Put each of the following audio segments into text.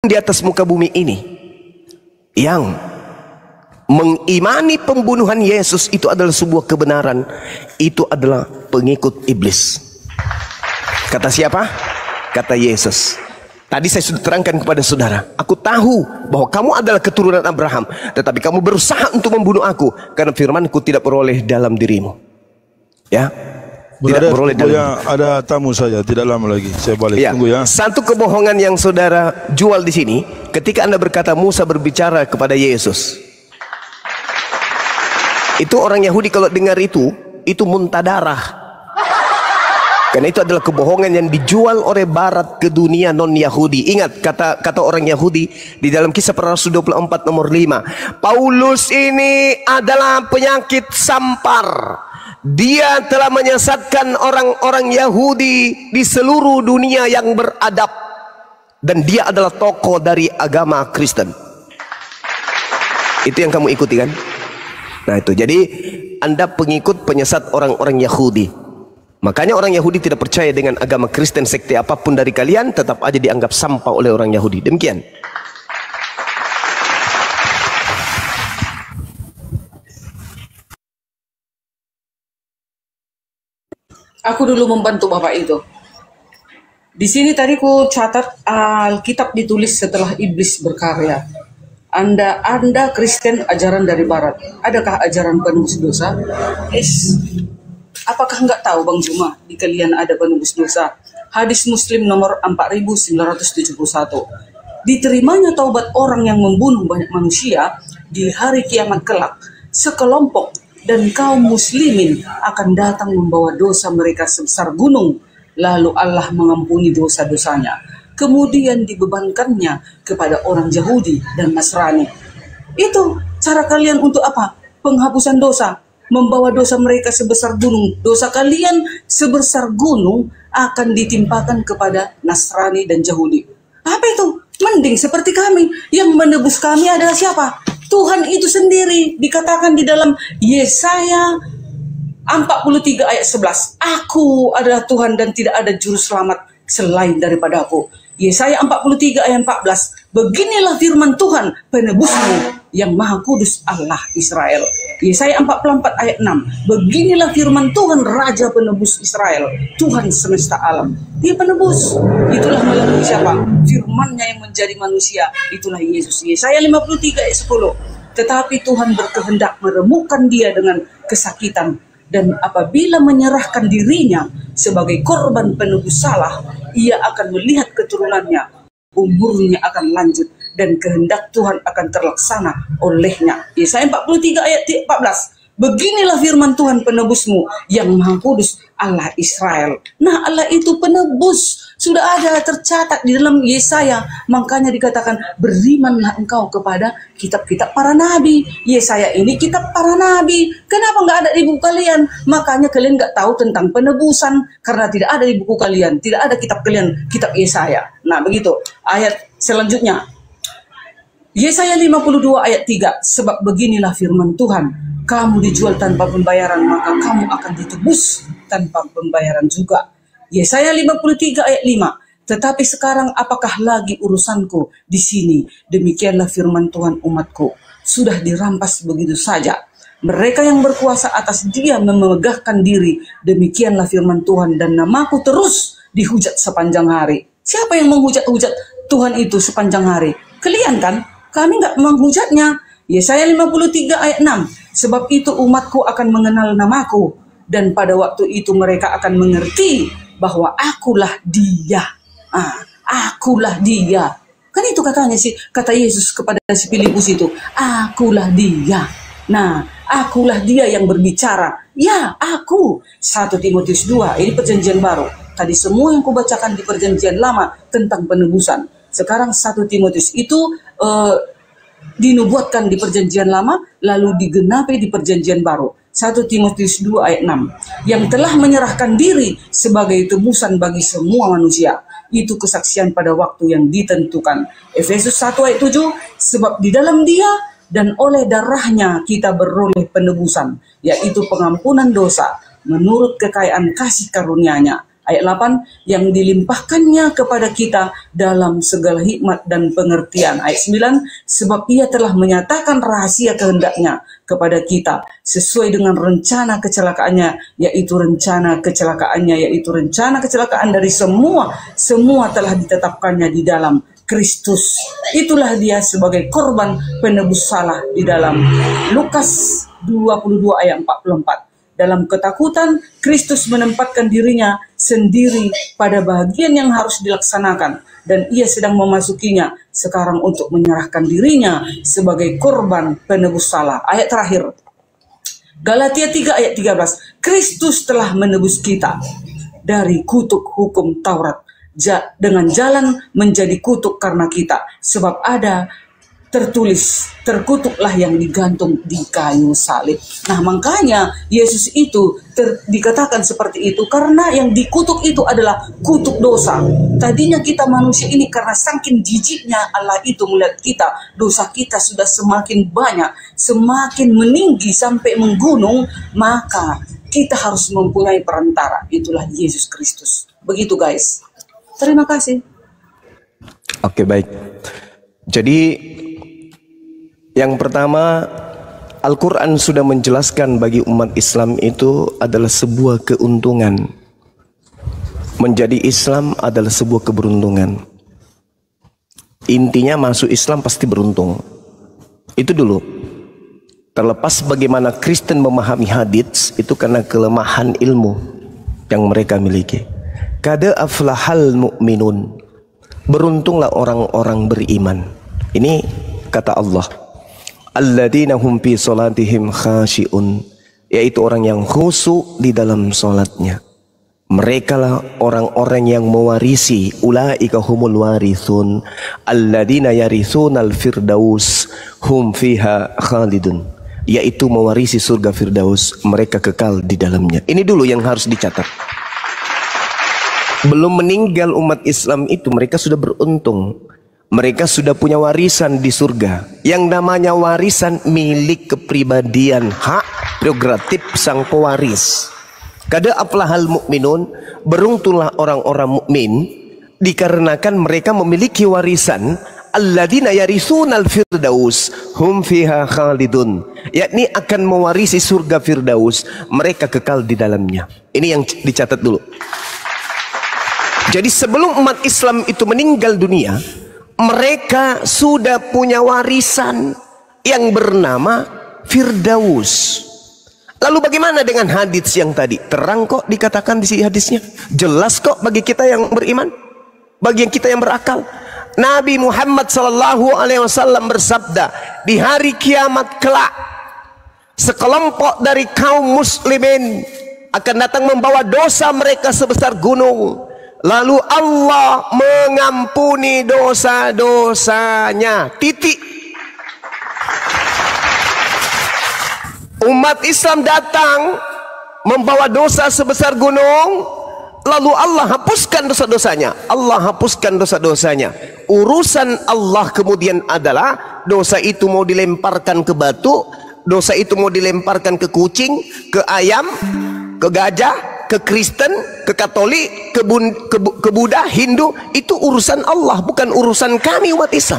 di atas muka bumi ini yang mengimani pembunuhan Yesus itu adalah sebuah kebenaran, itu adalah pengikut iblis. Kata siapa? Kata Yesus. Tadi saya sudah terangkan kepada saudara, aku tahu bahwa kamu adalah keturunan Abraham, tetapi kamu berusaha untuk membunuh aku karena firmanku tidak beroleh dalam dirimu. Ya, tidak beroleh dalam dirimu. Ada tamu saya, tidak lama lagi saya balik. Ya. Tunggu ya. Satu kebohongan yang saudara jual di sini, ketika Anda berkata Musa berbicara kepada Yesus, itu orang Yahudi kalau dengar itu muntah darah. Karena itu adalah kebohongan yang dijual oleh Barat ke dunia non-Yahudi. Ingat kata orang Yahudi di dalam Kisah Para Rasul 24 nomor 5. Paulus ini adalah penyakit sampar. Dia telah menyesatkan orang-orang Yahudi di seluruh dunia yang beradab. Dan dia adalah tokoh dari agama Kristen. Itu yang kamu ikuti kan? Nah itu, jadi Anda pengikut penyesat orang-orang Yahudi. Makanya orang Yahudi tidak percaya dengan agama Kristen, sekte apapun dari kalian tetap aja dianggap sampah oleh orang Yahudi. Demikian. Aku dulu membantu Bapak itu. Di sini tadi ku catat Alkitab ditulis setelah iblis berkarya. Anda Kristen ajaran dari Barat. Adakah ajaran penebus dosa? Apakah enggak tahu Bang Juma di kalian ada penebus dosa? Hadis Muslim nomor 4971. Diterimanya taubat orang yang membunuh banyak manusia di hari kiamat kelak. Sekelompok dan kaum muslimin akan datang membawa dosa mereka sebesar gunung. Lalu Allah mengampuni dosa-dosanya. Kemudian dibebankannya kepada orang Yahudi dan Nasrani. Itu cara kalian untuk apa? Penghapusan dosa. Membawa dosa mereka sebesar gunung. Dosa kalian sebesar gunung akan ditimpakan kepada Nasrani dan Yahudi. Apa itu? Mending seperti kami. Yang menebus kami adalah siapa? Tuhan itu sendiri. Dikatakan di dalam Yesaya 43 ayat 11. Aku adalah Tuhan dan tidak ada juru selamat selain daripada aku. Yesaya 43 ayat 14. Beginilah firman Tuhan penebusmu yang maha kudus Allah Israel. Yesaya 44 ayat 6. Beginilah firman Tuhan Raja penebus Israel, Tuhan semesta alam. Dia penebus. Itulah melalui siapa? Firman-Nya yang menjadi manusia. Itulah Yesus. Yesaya 53 ayat 10. Tetapi Tuhan berkehendak meremukkan dia dengan kesakitan. Dan apabila menyerahkan dirinya sebagai korban penebus salah, ia akan melihat keturunannya, umurnya akan lanjut, dan kehendak Tuhan akan terlaksana olehnya. Yesaya 43 ayat 14. Beginilah firman Tuhan penebusmu yang maha kudus Allah Israel. Nah, Allah itu penebus. Sudah ada tercatat di dalam Yesaya. Makanya dikatakan berimanlah engkau kepada kitab-kitab para nabi. Yesaya ini kitab para nabi. Kenapa nggak ada di buku kalian? Makanya kalian nggak tahu tentang penebusan. Karena tidak ada di buku kalian. Tidak ada kitab kalian, kitab Yesaya. Nah begitu. Ayat selanjutnya. Yesaya 52 ayat 3. Sebab beginilah firman Tuhan. Kamu dijual tanpa pembayaran, maka kamu akan ditebus tanpa pembayaran juga. Yesaya 53 ayat 5. Tetapi sekarang apakah lagi urusanku di sini? Demikianlah firman Tuhan umatku. Sudah dirampas begitu saja. Mereka yang berkuasa atas dia memegahkan diri. Demikianlah firman Tuhan dan namaku terus dihujat sepanjang hari. Siapa yang menghujat-hujat Tuhan itu sepanjang hari? Kalian kan? Kami nggak menghujatnya. Yesaya 53 ayat 6. Sebab itu umatku akan mengenal namaku. Dan pada waktu itu mereka akan mengerti bahwa akulah dia. Akulah dia. Kan itu katanya sih, kata Yesus kepada si Filipus itu. Akulah dia. Nah, akulah dia yang berbicara. Ya, aku. 1 Timotius 2, ini perjanjian baru. Tadi semua yang kubacakan di perjanjian lama tentang penebusan. Sekarang 1 Timotius itu dinubuatkan di perjanjian lama, lalu digenapi di perjanjian baru. 1 Timotius 2 ayat 6. Yang telah menyerahkan diri sebagai tebusan bagi semua manusia. Itu kesaksian pada waktu yang ditentukan. Efesus 1 ayat 7. Sebab di dalam dia dan oleh darahnya kita beroleh penebusan, yaitu pengampunan dosa menurut kekayaan kasih karunia-Nya. Ayat 8, yang dilimpahkannya kepada kita dalam segala hikmat dan pengertian. Ayat 9, sebab ia telah menyatakan rahasia kehendaknya kepada kita sesuai dengan rencana kecelakaannya, yaitu rencana kecelakaan dari semua telah ditetapkannya di dalam Kristus. Itulah dia sebagai korban penebus salah di dalam Lukas 22 ayat 44. Dalam ketakutan, Kristus menempatkan dirinya sendiri pada bagian yang harus dilaksanakan, dan ia sedang memasukinya sekarang untuk menyerahkan dirinya sebagai korban penebus salah. Ayat terakhir, Galatia 3 ayat 13. Kristus telah menebus kita dari kutuk hukum Taurat dengan jalan menjadi kutuk karena kita, sebab ada tertulis, terkutuklah yang digantung di kayu salib. Nah, makanya Yesus itu dikatakan seperti itu karena yang dikutuk itu adalah kutuk dosa. Tadinya kita manusia ini karena saking jijiknya Allah itu melihat kita, dosa kita sudah semakin banyak, semakin meninggi sampai menggunung, maka kita harus mempunyai perantara, itulah Yesus Kristus. Begitu guys. Terima kasih. Oke, baik. Jadi yang pertama, Al-Quran sudah menjelaskan bagi umat Islam itu adalah sebuah keuntungan. Menjadi Islam adalah sebuah keberuntungan. Intinya masuk Islam pasti beruntung. Itu dulu. Terlepas bagaimana Kristen memahami hadits, itu karena kelemahan ilmu yang mereka miliki. Qad aflahal mu'minun. Beruntunglah orang-orang beriman. Ini kata Allah. Alladzina hum fi salatihim khashi'un, yaitu orang yang khusyuk di dalam salatnya. Mereka lah orang-orang yang mewarisi, ulaika humul warithun alladzina yarithunal firdaus hum fiha khalidun, yaitu mewarisi surga firdaus, mereka kekal di dalamnya. Ini dulu yang harus dicatat. Belum meninggal umat Islam itu mereka sudah beruntung. Mereka sudah punya warisan di surga. Yang namanya warisan milik kepribadian, hak prerogatif sang pewaris. Qad aflahal mu'minun, beruntunglah orang-orang mukmin dikarenakan mereka memiliki warisan. Alladzina yarisunal firdaus hum fiha khalidun, yakni akan mewarisi surga firdaus, mereka kekal di dalamnya. Ini yang dicatat dulu. Jadi sebelum umat Islam itu meninggal dunia, mereka sudah punya warisan yang bernama Firdaus. Lalu bagaimana dengan hadis yang tadi? Terang kok dikatakan di sini hadisnya. Jelas kok bagi kita yang beriman, bagi kita yang berakal. Nabi Muhammad SAW bersabda, di hari kiamat kelak, sekelompok dari kaum muslimin akan datang membawa dosa mereka sebesar gunung. Lalu Allah mengampuni dosa-dosanya. Titik. Umat Islam datang membawa dosa sebesar gunung, lalu Allah hapuskan dosa-dosanya. Allah hapuskan dosa-dosanya. Urusan Allah kemudian adalah dosa itu mau dilemparkan ke batu, dosa itu mau dilemparkan ke kucing, ke ayam, ke gajah, ke Kristen, ke Katolik, ke Buddha, Hindu. Itu urusan Allah, bukan urusan kami umat Islam.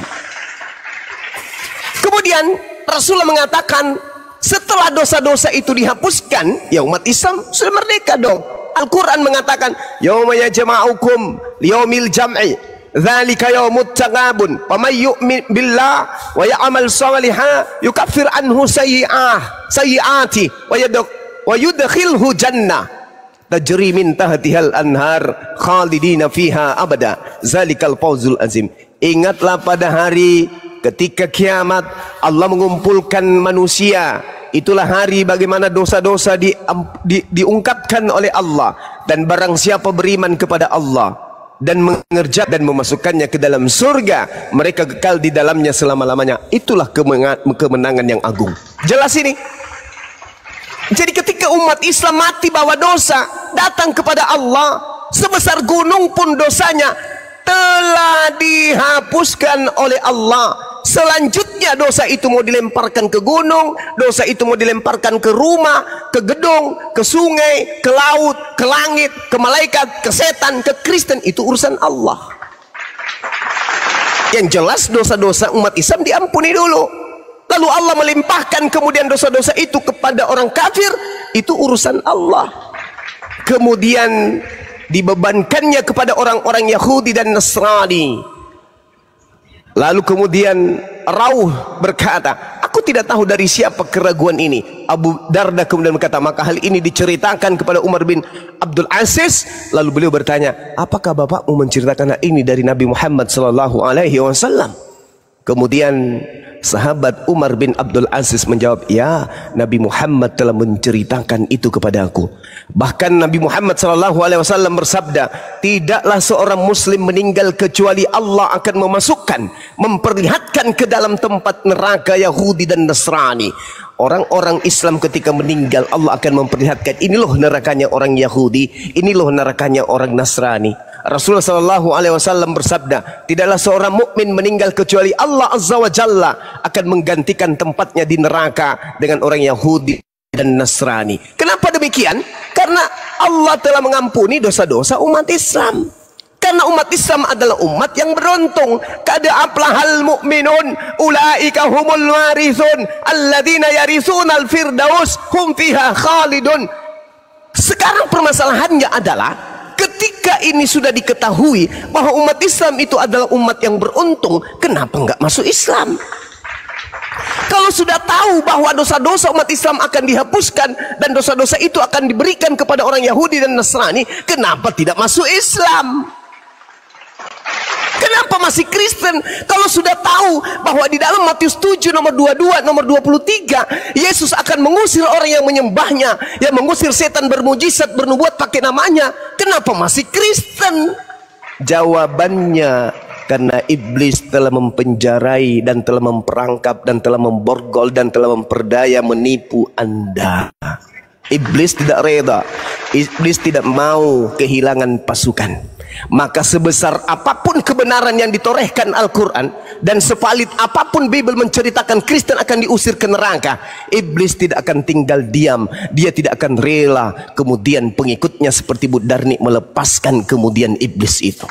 Kemudian Rasulullah mengatakan, setelah dosa-dosa itu dihapuskan, ya umat Islam sudah merdeka dong. Al-Quran mengatakan, yauma yajma'ukum liyaumil jam'i, dzalika yaumut taghabun, faman yu'min billah wa ya'mal shalihan yukaffir anhu sayyi'ati wa yudkhilhu jannah tajri min tahtihal anhar khalidina fiha abada, zalikal fawzul azim. Ingatlah pada hari ketika kiamat Allah mengumpulkan manusia. Itulah hari bagaimana dosa-dosa diungkapkan oleh Allah, dan barang siapa beriman kepada Allah dan mengerjakan dan memasukkannya ke dalam surga, mereka kekal di dalamnya selama-lamanya. Itulah kemenangan yang agung. Jelas ini. Jadi ketika umat Islam mati bawa dosa, datang kepada Allah, sebesar gunung pun dosanya telah dihapuskan oleh Allah. Selanjutnya dosa itu mau dilemparkan ke gunung, dosa itu mau dilemparkan ke rumah, ke gedung, ke sungai, ke laut, ke langit, ke malaikat, ke setan, ke Kristen, itu urusan Allah. Yang jelas dosa-dosa umat Islam diampuni dulu, lalu Allah melimpahkan kemudian dosa-dosa itu kepada orang kafir, itu urusan Allah. Kemudian dibebankannya kepada orang-orang Yahudi dan Nasrani. Lalu kemudian Rauh berkata, aku tidak tahu dari siapa keraguan ini. Abu Darda kemudian berkata, maka hal ini diceritakan kepada Umar bin Abdul Aziz. Lalu beliau bertanya, apakah bapakmu menceritakan hal ini dari Nabi Muhammad SAW? Kemudian sahabat Umar bin Abdul Aziz menjawab, ya, Nabi Muhammad telah menceritakan itu kepada aku. Bahkan Nabi Muhammad SAW bersabda, tidaklah seorang muslim meninggal kecuali Allah akan memasukkan, memperlihatkan ke dalam tempat neraka Yahudi dan Nasrani. Orang-orang Islam ketika meninggal, Allah akan memperlihatkan, ini loh nerakanya orang Yahudi, ini loh nerakanya orang Nasrani. Rasulullah SAW bersabda, tidaklah seorang mukmin meninggal kecuali Allah Azza wa Jalla akan menggantikan tempatnya di neraka dengan orang Yahudi dan Nasrani. Kenapa demikian? Karena Allah telah mengampuni dosa-dosa umat Islam. Karena umat Islam adalah umat yang beruntung. Qad aflahal mu'minun ulaika humul warithun alladzina yaritsunal firdaus hum fiha khalidun. Sekarang permasalahannya adalah, ketika ini sudah diketahui bahwa umat Islam itu adalah umat yang beruntung, kenapa enggak masuk Islam? Kalau sudah tahu bahwa dosa-dosa umat Islam akan dihapuskan dan dosa-dosa itu akan diberikan kepada orang Yahudi dan Nasrani, kenapa tidak masuk Islam? Kenapa masih Kristen? Kalau sudah tahu bahwa di dalam Matius 7 nomor 22 nomor 23 Yesus akan mengusir orang yang menyembahnya, yang mengusir setan bermujizat bernubuat pakai namanya, kenapa masih Kristen? Jawabannya, karena iblis telah mempenjarai dan telah memperangkap dan telah memborgol dan telah memperdaya menipu Anda. Iblis tidak reda, iblis tidak mau kehilangan pasukan. Maka sebesar apapun kebenaran yang ditorehkan Al-Quran dan sevalid apapun Bible menceritakan Kristen akan diusir ke neraka, iblis tidak akan tinggal diam. Dia tidak akan rela kemudian pengikutnya seperti Budarni melepaskan kemudian iblis itu.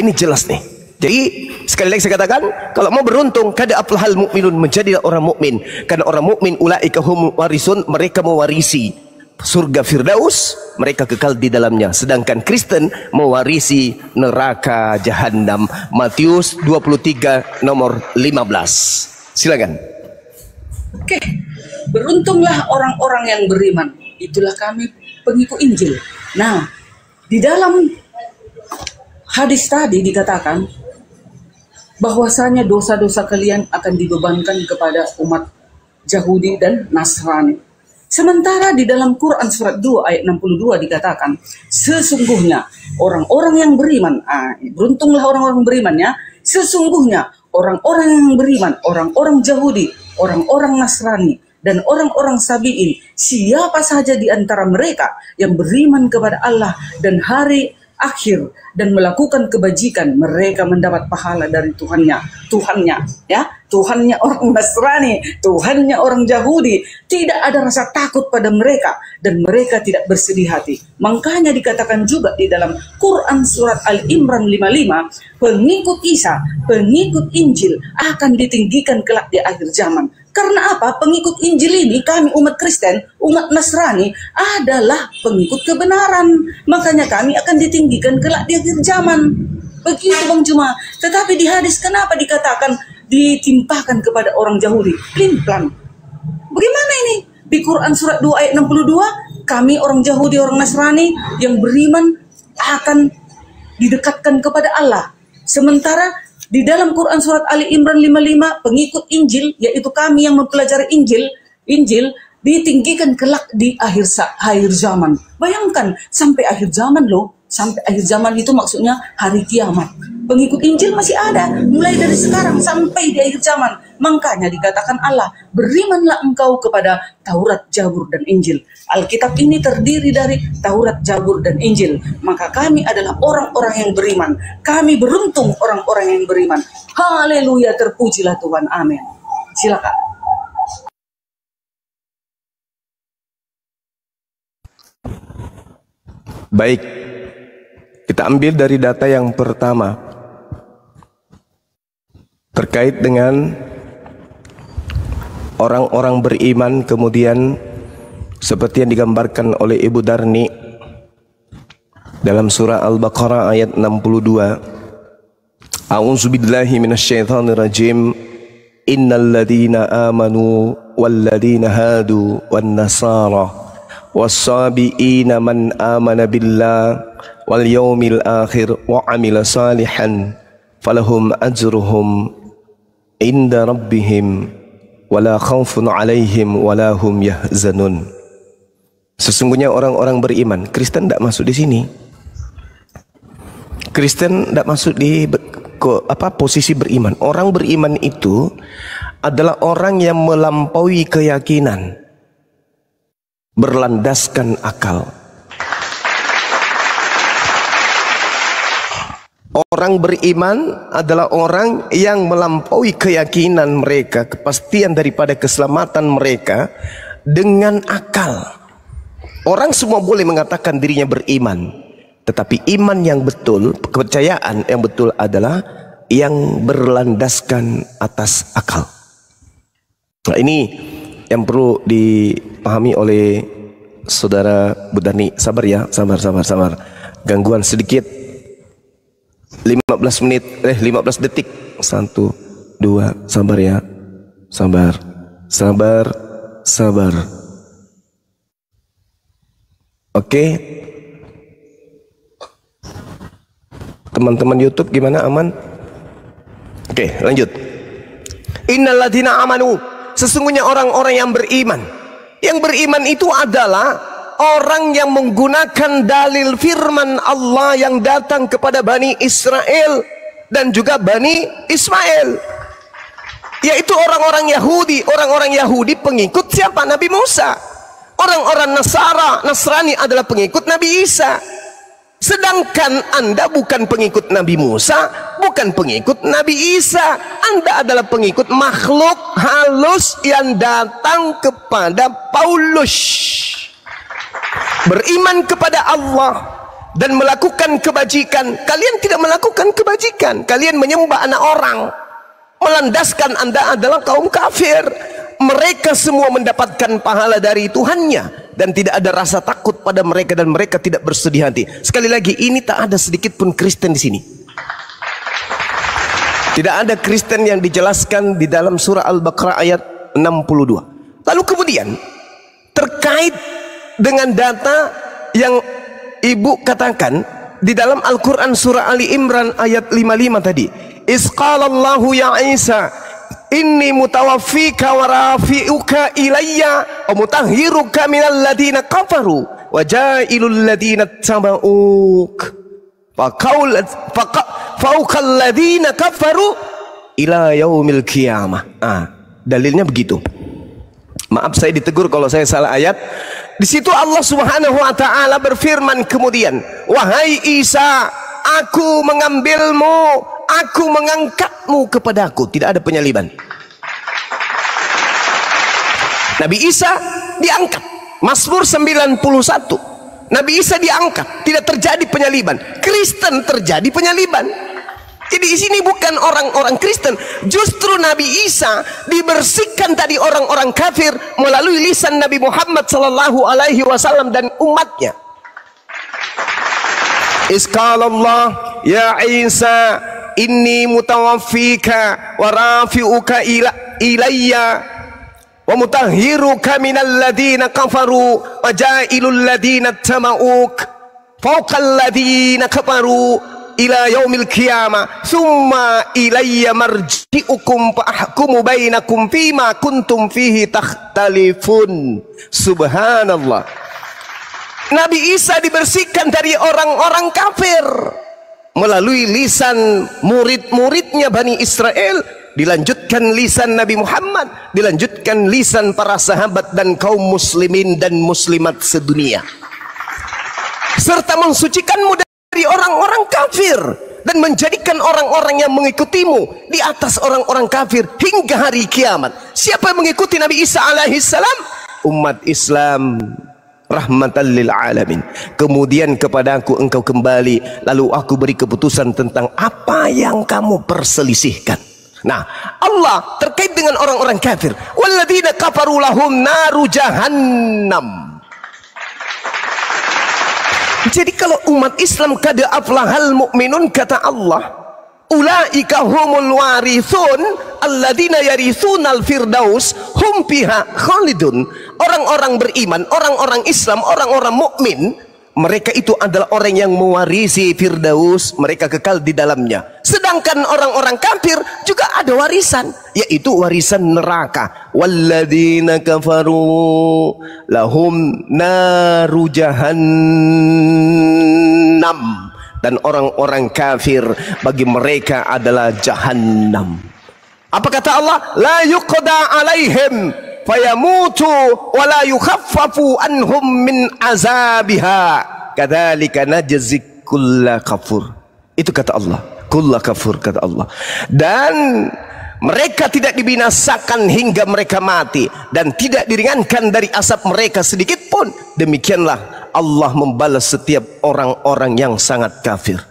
Ini jelas nih. Jadi sekali lagi saya katakan, kalau mau beruntung, kada aflahal mu'minun, menjadilah orang mukmin. Karena orang mukmin ulaika hum warisun, mereka mewarisi surga Firdaus, mereka kekal di dalamnya. Sedangkan Kristen mewarisi neraka Jahannam. Matius 23 nomor 15. Silakan. Oke, beruntunglah orang-orang yang beriman. Itulah kami pengikut Injil. Nah, di dalam hadis tadi dikatakan bahwasanya dosa-dosa kalian akan dibebankan kepada umat Yahudi dan Nasrani. Sementara di dalam Quran surat 2 ayat 62 dikatakan, sesungguhnya orang-orang yang beriman, beruntunglah orang-orang beriman ya, sesungguhnya orang-orang yang beriman, orang-orang Yahudi, orang-orang Nasrani, dan orang-orang Sabi'in, siapa saja di antara mereka yang beriman kepada Allah dan hari akhir dan melakukan kebajikan, mereka mendapat pahala dari Tuhannya ya, Tuhannya orang Nasrani, Tuhannya orang Yahudi. Tidak ada rasa takut pada mereka dan mereka tidak bersedih hati. Makanya dikatakan juga di dalam Quran surat Al-Imran 55, pengikut Isa, pengikut Injil akan ditinggikan kelak di akhir zaman. Karena apa? Pengikut Injil ini, kami umat Kristen, umat Nasrani adalah pengikut kebenaran. Makanya kami akan ditinggikan kelak di akhir zaman. Begitu Bang Juma. Tetapi di hadis kenapa dikatakan ditimpahkan kepada orang Yahudi? Pelin-pelan. Bagaimana ini? Di Quran surat 2 ayat 62, kami orang Yahudi, orang Nasrani yang beriman akan didekatkan kepada Allah. Sementara di dalam Quran surat Ali Imran 55, pengikut Injil, yaitu kami yang mempelajari Injil ditinggikan kelak di akhir zaman. Bayangkan, sampai akhir zaman loh. Sampai akhir zaman itu maksudnya hari kiamat. Pengikut Injil masih ada, mulai dari sekarang sampai di akhir zaman. Makanya dikatakan Allah, berimanlah engkau kepada Taurat, Zabur, dan Injil. Alkitab ini terdiri dari Taurat, Zabur, dan Injil. Maka kami adalah orang-orang yang beriman. Kami beruntung orang-orang yang beriman. Haleluya, terpujilah Tuhan. Amin. Silakan. Baik, kita ambil dari data yang pertama terkait dengan orang-orang beriman, kemudian seperti yang digambarkan oleh Ibu Darni dalam surah Al-Baqarah ayat 62. A'udzubillahi minasyaitonirrajim. Innal ladzina amanu wal ladzina hadu wan nasara was-sabiina man amana billah wal yaumil akhir wa amila salihan falahum ajruhum inda rabbihim wala khaufun alaihim wala hum yahzanun. Sesungguhnya orang-orang beriman. Kristen tidak masuk di sini. Kristen tidak masuk di posisi beriman. Orang beriman itu adalah orang yang melampaui keyakinan, berlandaskan akal. Orang beriman adalah orang yang melampaui keyakinan mereka, kepastian daripada keselamatan mereka dengan akal. Orang semua boleh mengatakan dirinya beriman, tetapi iman yang betul, kepercayaan yang betul adalah yang berlandaskan atas akal. Nah, ini yang perlu dipahami oleh saudara Budani. Sabar ya, sabar. Gangguan sedikit. 15 menit, 15 detik. 1, 2, sabar ya. Sabar. Oke. Teman-teman YouTube gimana, aman? Oke, lanjut. Innal ladzina amanu, sesungguhnya orang-orang yang beriman. Yang beriman itu adalah orang yang menggunakan dalil firman Allah yang datang kepada Bani Israel dan juga Bani Ismail, yaitu orang-orang Yahudi. Orang-orang Yahudi pengikut siapa? Nabi Musa. Orang-orang Nasrani adalah pengikut Nabi Isa. Sedangkan Anda bukan pengikut Nabi Musa, bukan pengikut Nabi Isa. Anda adalah pengikut makhluk halus yang datang kepada Paulus. Beriman kepada Allah dan melakukan kebajikan. Kalian tidak melakukan kebajikan, kalian menyembah anak orang. Melandaskan Anda adalah kaum kafir. Mereka semua mendapatkan pahala dari Tuhannya dan tidak ada rasa takut pada mereka dan mereka tidak bersedih hati. Sekali lagi, ini tak ada sedikit pun Kristen di sini. Tidak ada Kristen yang dijelaskan di dalam surah Al-Baqarah ayat 62. Lalu kemudian terkait dengan data yang Ibu katakan di dalam Al-Quran surah Ali Imran ayat 55 tadi. Isqalallahu ya Isa inni mutawaffika wa rafi'uka ilayya wa mutahhiruka minal ladina kafaru wa ja'ilul ladina taba'uk fauqal ladina kafaru ila yaumil qiyamah. Dalilnya begitu. Maaf saya ditegur kalau saya salah ayat. Di situ Allah Subhanahu wa taala berfirman kemudian, wahai Isa, aku mengambilmu, aku mengangkatmu kepadaku. Tidak ada penyaliban. Nabi Isa diangkat. Mazmur 91. Nabi Isa diangkat, tidak terjadi penyaliban. Kristen terjadi penyaliban. Jadi di sini bukan orang-orang Kristen, justru Nabi Isa dibersihkan dari orang-orang kafir melalui lisan Nabi Muhammad sallallahu alaihi wasallam dan umatnya. Isqalallah ya Isa inni mutawaffika wa rafi'uka ilayya wa mutahhiruka minal ladina kafaru wa ja'ilul ladina tama'uk fawqal ladina kafaru ila yaumil qiyamah summa ilayya marji'ukum fa ahkumu bainakum fima kuntum fihi takhtalifun. Subhanallah. Nabi Isa dibersihkan dari orang-orang kafir. melalui lisan murid-muridnya Bani Israel, dilanjutkan lisan Nabi Muhammad, dilanjutkan lisan para sahabat dan kaum muslimin dan muslimat sedunia, serta mensucikanmu dari orang-orang kafir dan menjadikan orang-orang yang mengikutimu di atas orang-orang kafir hingga hari kiamat. Siapa yang mengikuti Nabi Isa alaihissalam? Umat Islam rahmatan lil alamin. Kemudian kepadaku engkau kembali, lalu aku beri keputusan tentang apa yang kamu perselisihkan. Nah, Allah terkait dengan orang-orang kafir, walladzina kafaru lahum naru jahannam. Jadi kalau umat Islam kada aflahal mu'minun, kata Allah, ulaika humul warithun alladzina yarithunal firdaus hum fiha khalidun. Orang-orang beriman, orang-orang Islam, orang-orang mukmin, mereka itu adalah orang yang mewarisi firdaus, mereka kekal di dalamnya. Sedangkan orang-orang kafir juga ada warisan, yaitu warisan neraka. Walladzina kafaru lahum naru jahannam. Dan orang-orang kafir bagi mereka adalah jahannam. Apa kata Allah? La yuqda alaihim fayamutu wa la yukhaffafu anhum min azabiha kadzalika najzi kulla kafur. Itu kata Allah, kulla kafur, kata Allah. Dan mereka tidak dibinasakan hingga mereka mati, dan tidak diringankan dari asap mereka sedikit pun. Demikianlah Allah membalas setiap orang-orang yang sangat kafir.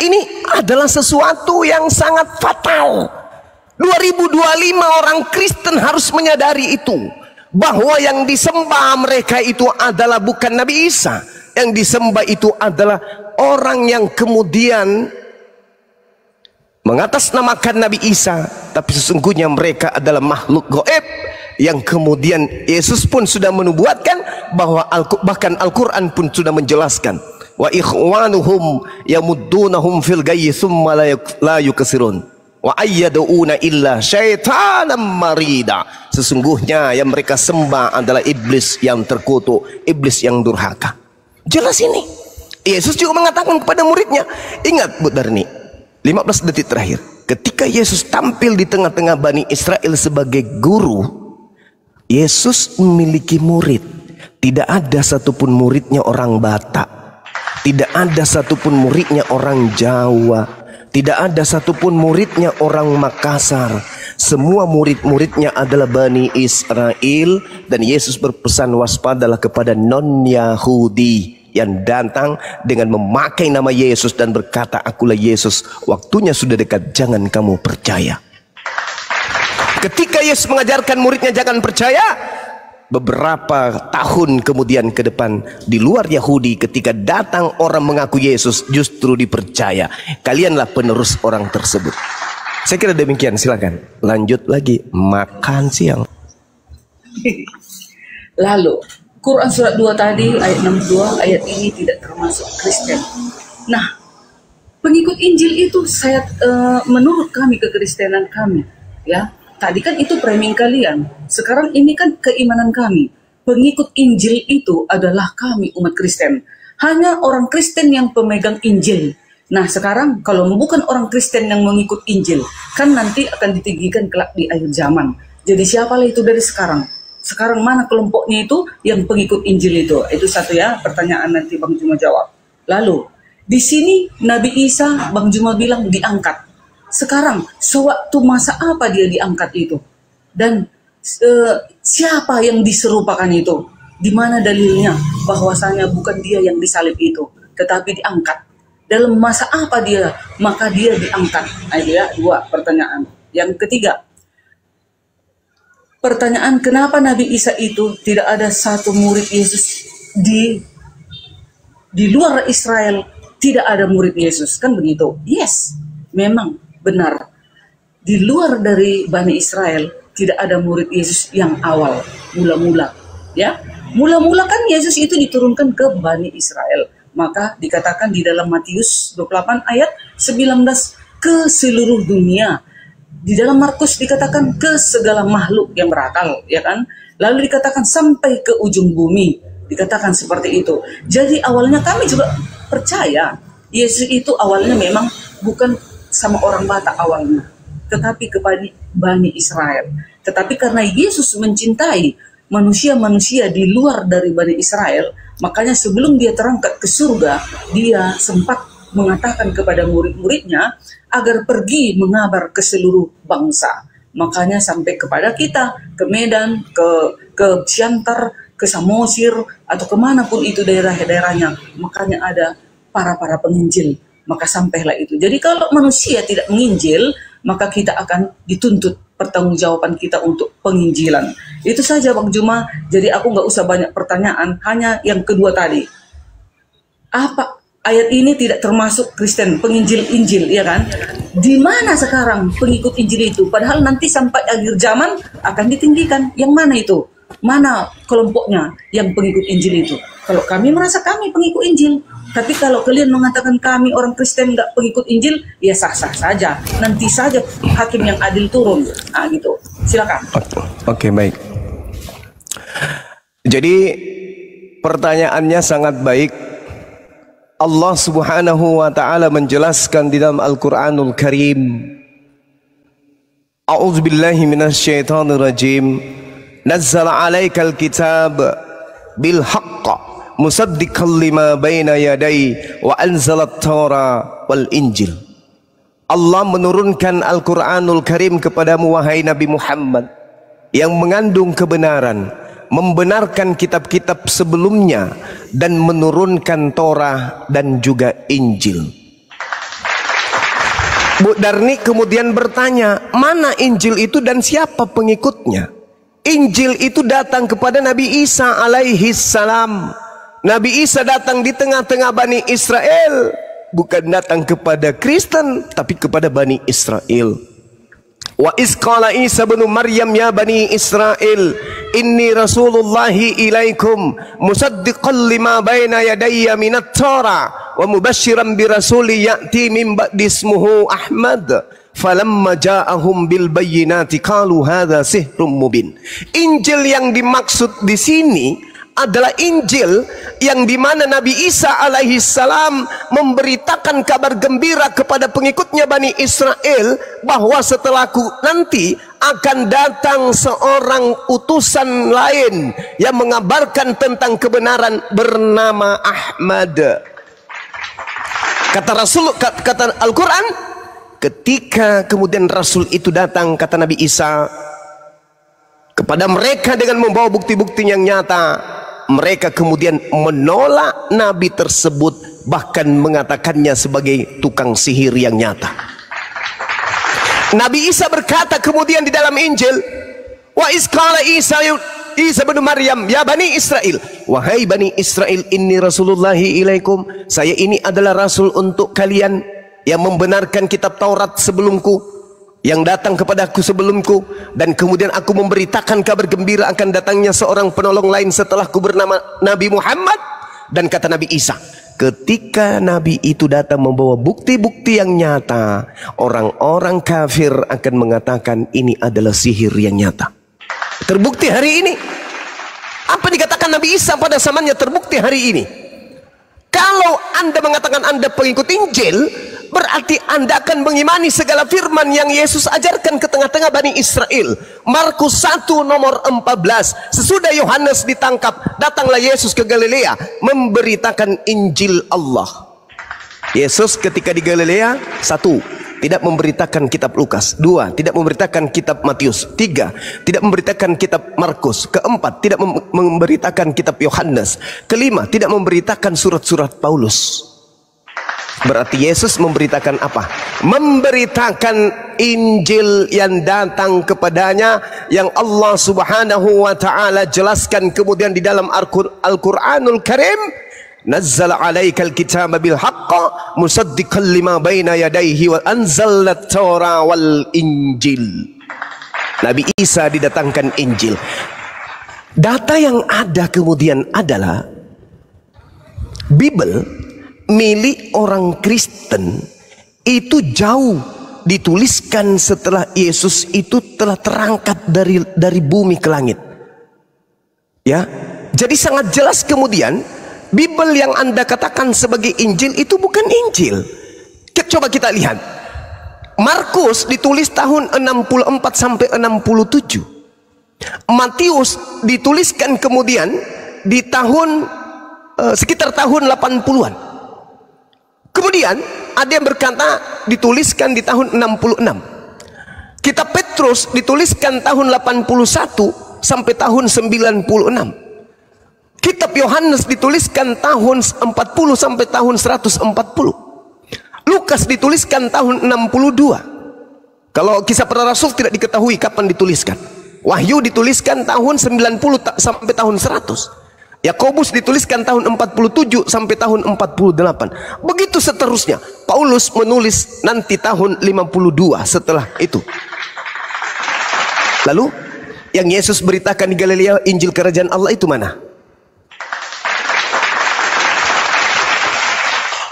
Ini adalah sesuatu yang sangat fatal. 2025 orang Kristen harus menyadari itu, bahwa yang disembah mereka itu adalah bukan Nabi Isa. Yang disembah itu adalah orang yang kemudian mengatasnamakan Nabi Isa, tapi sesungguhnya mereka adalah makhluk gaib yang kemudian Yesus pun sudah menubuatkan bahwa bahkan Al-Quran pun sudah menjelaskan, wa ikhwanuhum yamuddunahum fil gayyi thumma la yukasirun wa ayyaduna illa syaitanan marida. Sesungguhnya yang mereka sembah adalah iblis yang terkutuk, iblis yang durhaka. Jelas ini. Yesus juga mengatakan kepada muridnya, ingat Bu Darni, 15 detik terakhir, ketika Yesus tampil di tengah-tengah Bani Israel sebagai guru, Yesus memiliki murid. Tidak ada satupun muridnya orang Batak, tidak ada satupun muridnya orang Jawa, tidak ada satupun muridnya orang Makassar. Semua murid-muridnya adalah Bani Israel. Dan Yesus berpesan, waspadalah kepada non-Yahudi yang datang dengan memakai nama Yesus dan berkata, akulah Yesus, waktunya sudah dekat, jangan kamu percaya. Ketika Yesus mengajarkan muridnya jangan percaya, beberapa tahun kemudian ke depan di luar Yahudi, ketika datang orang mengaku Yesus, justru dipercaya. Kalianlah penerus orang tersebut. Saya kira demikian, silakan lanjut lagi makan siang. Lalu Quran surat 2 tadi ayat 62, ayat ini tidak termasuk Kristen. Nah, pengikut Injil itu saya menurut kami, kekristenan kami, ya. Tadi kan itu framing kalian. Sekarang ini kan keimanan kami. Pengikut Injil itu adalah kami umat Kristen. Hanya orang Kristen yang pemegang Injil. Nah sekarang kalau bukan orang Kristen yang mengikut Injil, kan nanti akan ditinggikan kelak di akhir zaman. Jadi siapalah itu dari sekarang? Sekarang mana kelompoknya itu yang pengikut Injil itu? Itu satu ya, pertanyaan nanti Bang Juma jawab. Lalu di sini Nabi Isa, Bang Juma bilang diangkat. Sekarang sewaktu masa apa dia diangkat itu? Dan siapa yang diserupakan itu? Di mana dalilnya bahwasanya bukan dia yang disalib itu, tetapi diangkat? Dalam masa apa dia? Maka dia diangkat. Nah, itu ya, 2 pertanyaan. Yang ketiga, pertanyaan kenapa Nabi Isa itu tidak ada satu murid Yesus di luar Israel, tidak ada murid Yesus, kan begitu? Yes, memang benar. Di luar dari Bani Israel tidak ada murid Yesus yang awal, mula-mula, ya. Mula-mula kan Yesus itu diturunkan ke Bani Israel. Maka dikatakan di dalam Matius 28 ayat 19 ke seluruh dunia. Di dalam Markus dikatakan ke segala makhluk yang berakal, ya kan? Lalu dikatakan sampai ke ujung bumi. Dikatakan seperti itu. Jadi awalnya kami juga percaya Yesus itu awalnya memang bukan sama orang Batak awalnya, tetapi kepada Bani Israel. Tetapi karena Yesus mencintai manusia-manusia di luar dari Bani Israel, makanya sebelum dia terangkat ke surga, dia sempat mengatakan kepada murid-muridnya agar pergi mengabar ke seluruh bangsa. Makanya sampai kepada kita, ke Medan, ke Siantar, ke Samosir, atau kemanapun itu daerah-daerahnya, makanya ada para penginjil. Maka sampailah itu. Jadi kalau manusia tidak menginjil, maka kita akan dituntut pertanggungjawaban kita untuk penginjilan. Itu saja Bang Juma. Jadi aku nggak usah banyak pertanyaan, hanya yang kedua tadi. Apa ayat ini tidak termasuk Kristen, penginjil Injil, ya kan? Di mana sekarang pengikut Injil itu? Padahal nanti sampai akhir zaman akan ditinggikan. Yang mana itu? Mana kelompoknya yang pengikut Injil itu? Kalau kami merasa kami pengikut Injil, tapi kalau kalian mengatakan kami orang Kristen nggak pengikut Injil, ya sah-sah saja. Nanti saja hakim yang adil turun. Nah gitu. Silakan. Oke, baik. Jadi pertanyaannya sangat baik. Allah Subhanahu wa taala menjelaskan di dalam Al-Qur'anul Karim. A'udzubillahi minasyaitonir rajim. Nazzala 'alaikal kitab bil haqq musaddiqan lima baina yadai wa anzalat Taura wal Injil. Allah menurunkan Al-Qur'anul Karim kepadamu wahai Nabi Muhammad yang mengandung kebenaran, membenarkan kitab-kitab sebelumnya dan menurunkan Torah dan juga Injil. Bu Darni kemudian bertanya, mana Injil itu dan siapa pengikutnya? Injil itu datang kepada Nabi Isa alaihi salam. Nabi Isa datang di tengah-tengah Bani Israel, bukan datang kepada Kristen tapi kepada Bani Israel. Wa isqala Isa bin Maryam ya Bani Israel inni rasulullahi ilaikum musaddiqan lima baina yadayya minat Torah wa mubashiran bi rasuli ya'ti min ba'di ismuhu Ahmad falamma ja'ahum bil bayyinati qalu hadza sihrun mubin. Injil yang dimaksud di sini adalah Injil yang dimana Nabi Isa alaihi salam memberitakan kabar gembira kepada pengikutnya Bani Israel bahwa setelahku nanti akan datang seorang utusan lain yang mengabarkan tentang kebenaran bernama Ahmad. Kata Rasul, kata Al-Quran, ketika kemudian Rasul itu datang, kata Nabi Isa kepada mereka dengan membawa bukti-bukti yang nyata, mereka kemudian menolak Nabi tersebut, bahkan mengatakannya sebagai tukang sihir yang nyata. Nabi Isa berkata kemudian di dalam Injil, wa isqala Isa bin Maryam ya Bani Israel, wahai Bani Israel, inni rasulullahi ilaikum, saya ini adalah rasul untuk kalian yang membenarkan kitab Taurat sebelumku, yang datang kepadaku sebelumku, dan kemudian aku memberitakan kabar gembira akan datangnya seorang penolong lain setelahku bernama Nabi Muhammad. Dan kata Nabi Isa, ketika Nabi itu datang membawa bukti-bukti yang nyata, orang-orang kafir akan mengatakan ini adalah sihir yang nyata. Terbukti hari ini. Apa dikatakan Nabi Isa pada zamannya terbukti hari ini. Kalau Anda mengatakan Anda pengikut Injil, berarti Anda akan mengimani segala firman yang Yesus ajarkan ke tengah-tengah Bani Israel. Markus 1 nomor 14. Sesudah Yohanes ditangkap, datanglah Yesus ke Galilea memberitakan Injil Allah. Yesus ketika di Galilea, 1, tidak memberitakan kitab Lukas. 2, tidak memberitakan kitab Matius. 3, tidak memberitakan kitab Markus. 4, tidak memberitakan kitab Yohanes. 5, tidak memberitakan surat-surat Paulus. Berarti Yesus memberitakan apa? Memberitakan Injil yang datang kepadanya, yang Allah Subhanahu wa taala jelaskan kemudian di dalam Al-Qur'anul Karim, nazzala 'alaikal kitaba bil haqq musaddiqan lima baina yadayhi wa anzalat Taura wal Injil. Nabi Isa didatangkan Injil. Data yang ada kemudian adalah Bible milik orang Kristen itu jauh dituliskan setelah Yesus itu telah terangkat dari bumi ke langit. Ya, Jadi sangat jelas kemudian Bible yang Anda katakan sebagai Injil itu bukan Injil. Coba kita lihat. Markus ditulis tahun 64 sampai 67. Matius dituliskan kemudian di tahun sekitar tahun 80-an. Kemudian ada yang berkata dituliskan di tahun 66. Kitab Petrus dituliskan tahun 81 sampai tahun 96. Kitab Yohanes dituliskan tahun 40 sampai tahun 140. Lukas dituliskan tahun 62. Kalau Kisah Para Rasul tidak diketahui kapan dituliskan. Wahyu dituliskan tahun 90 sampai tahun 100. Yakobus dituliskan tahun 47 sampai tahun 48. Begitu seterusnya. Paulus menulis nanti tahun 52 setelah itu. Lalu yang Yesus beritakan di Galilea, Injil Kerajaan Allah itu mana?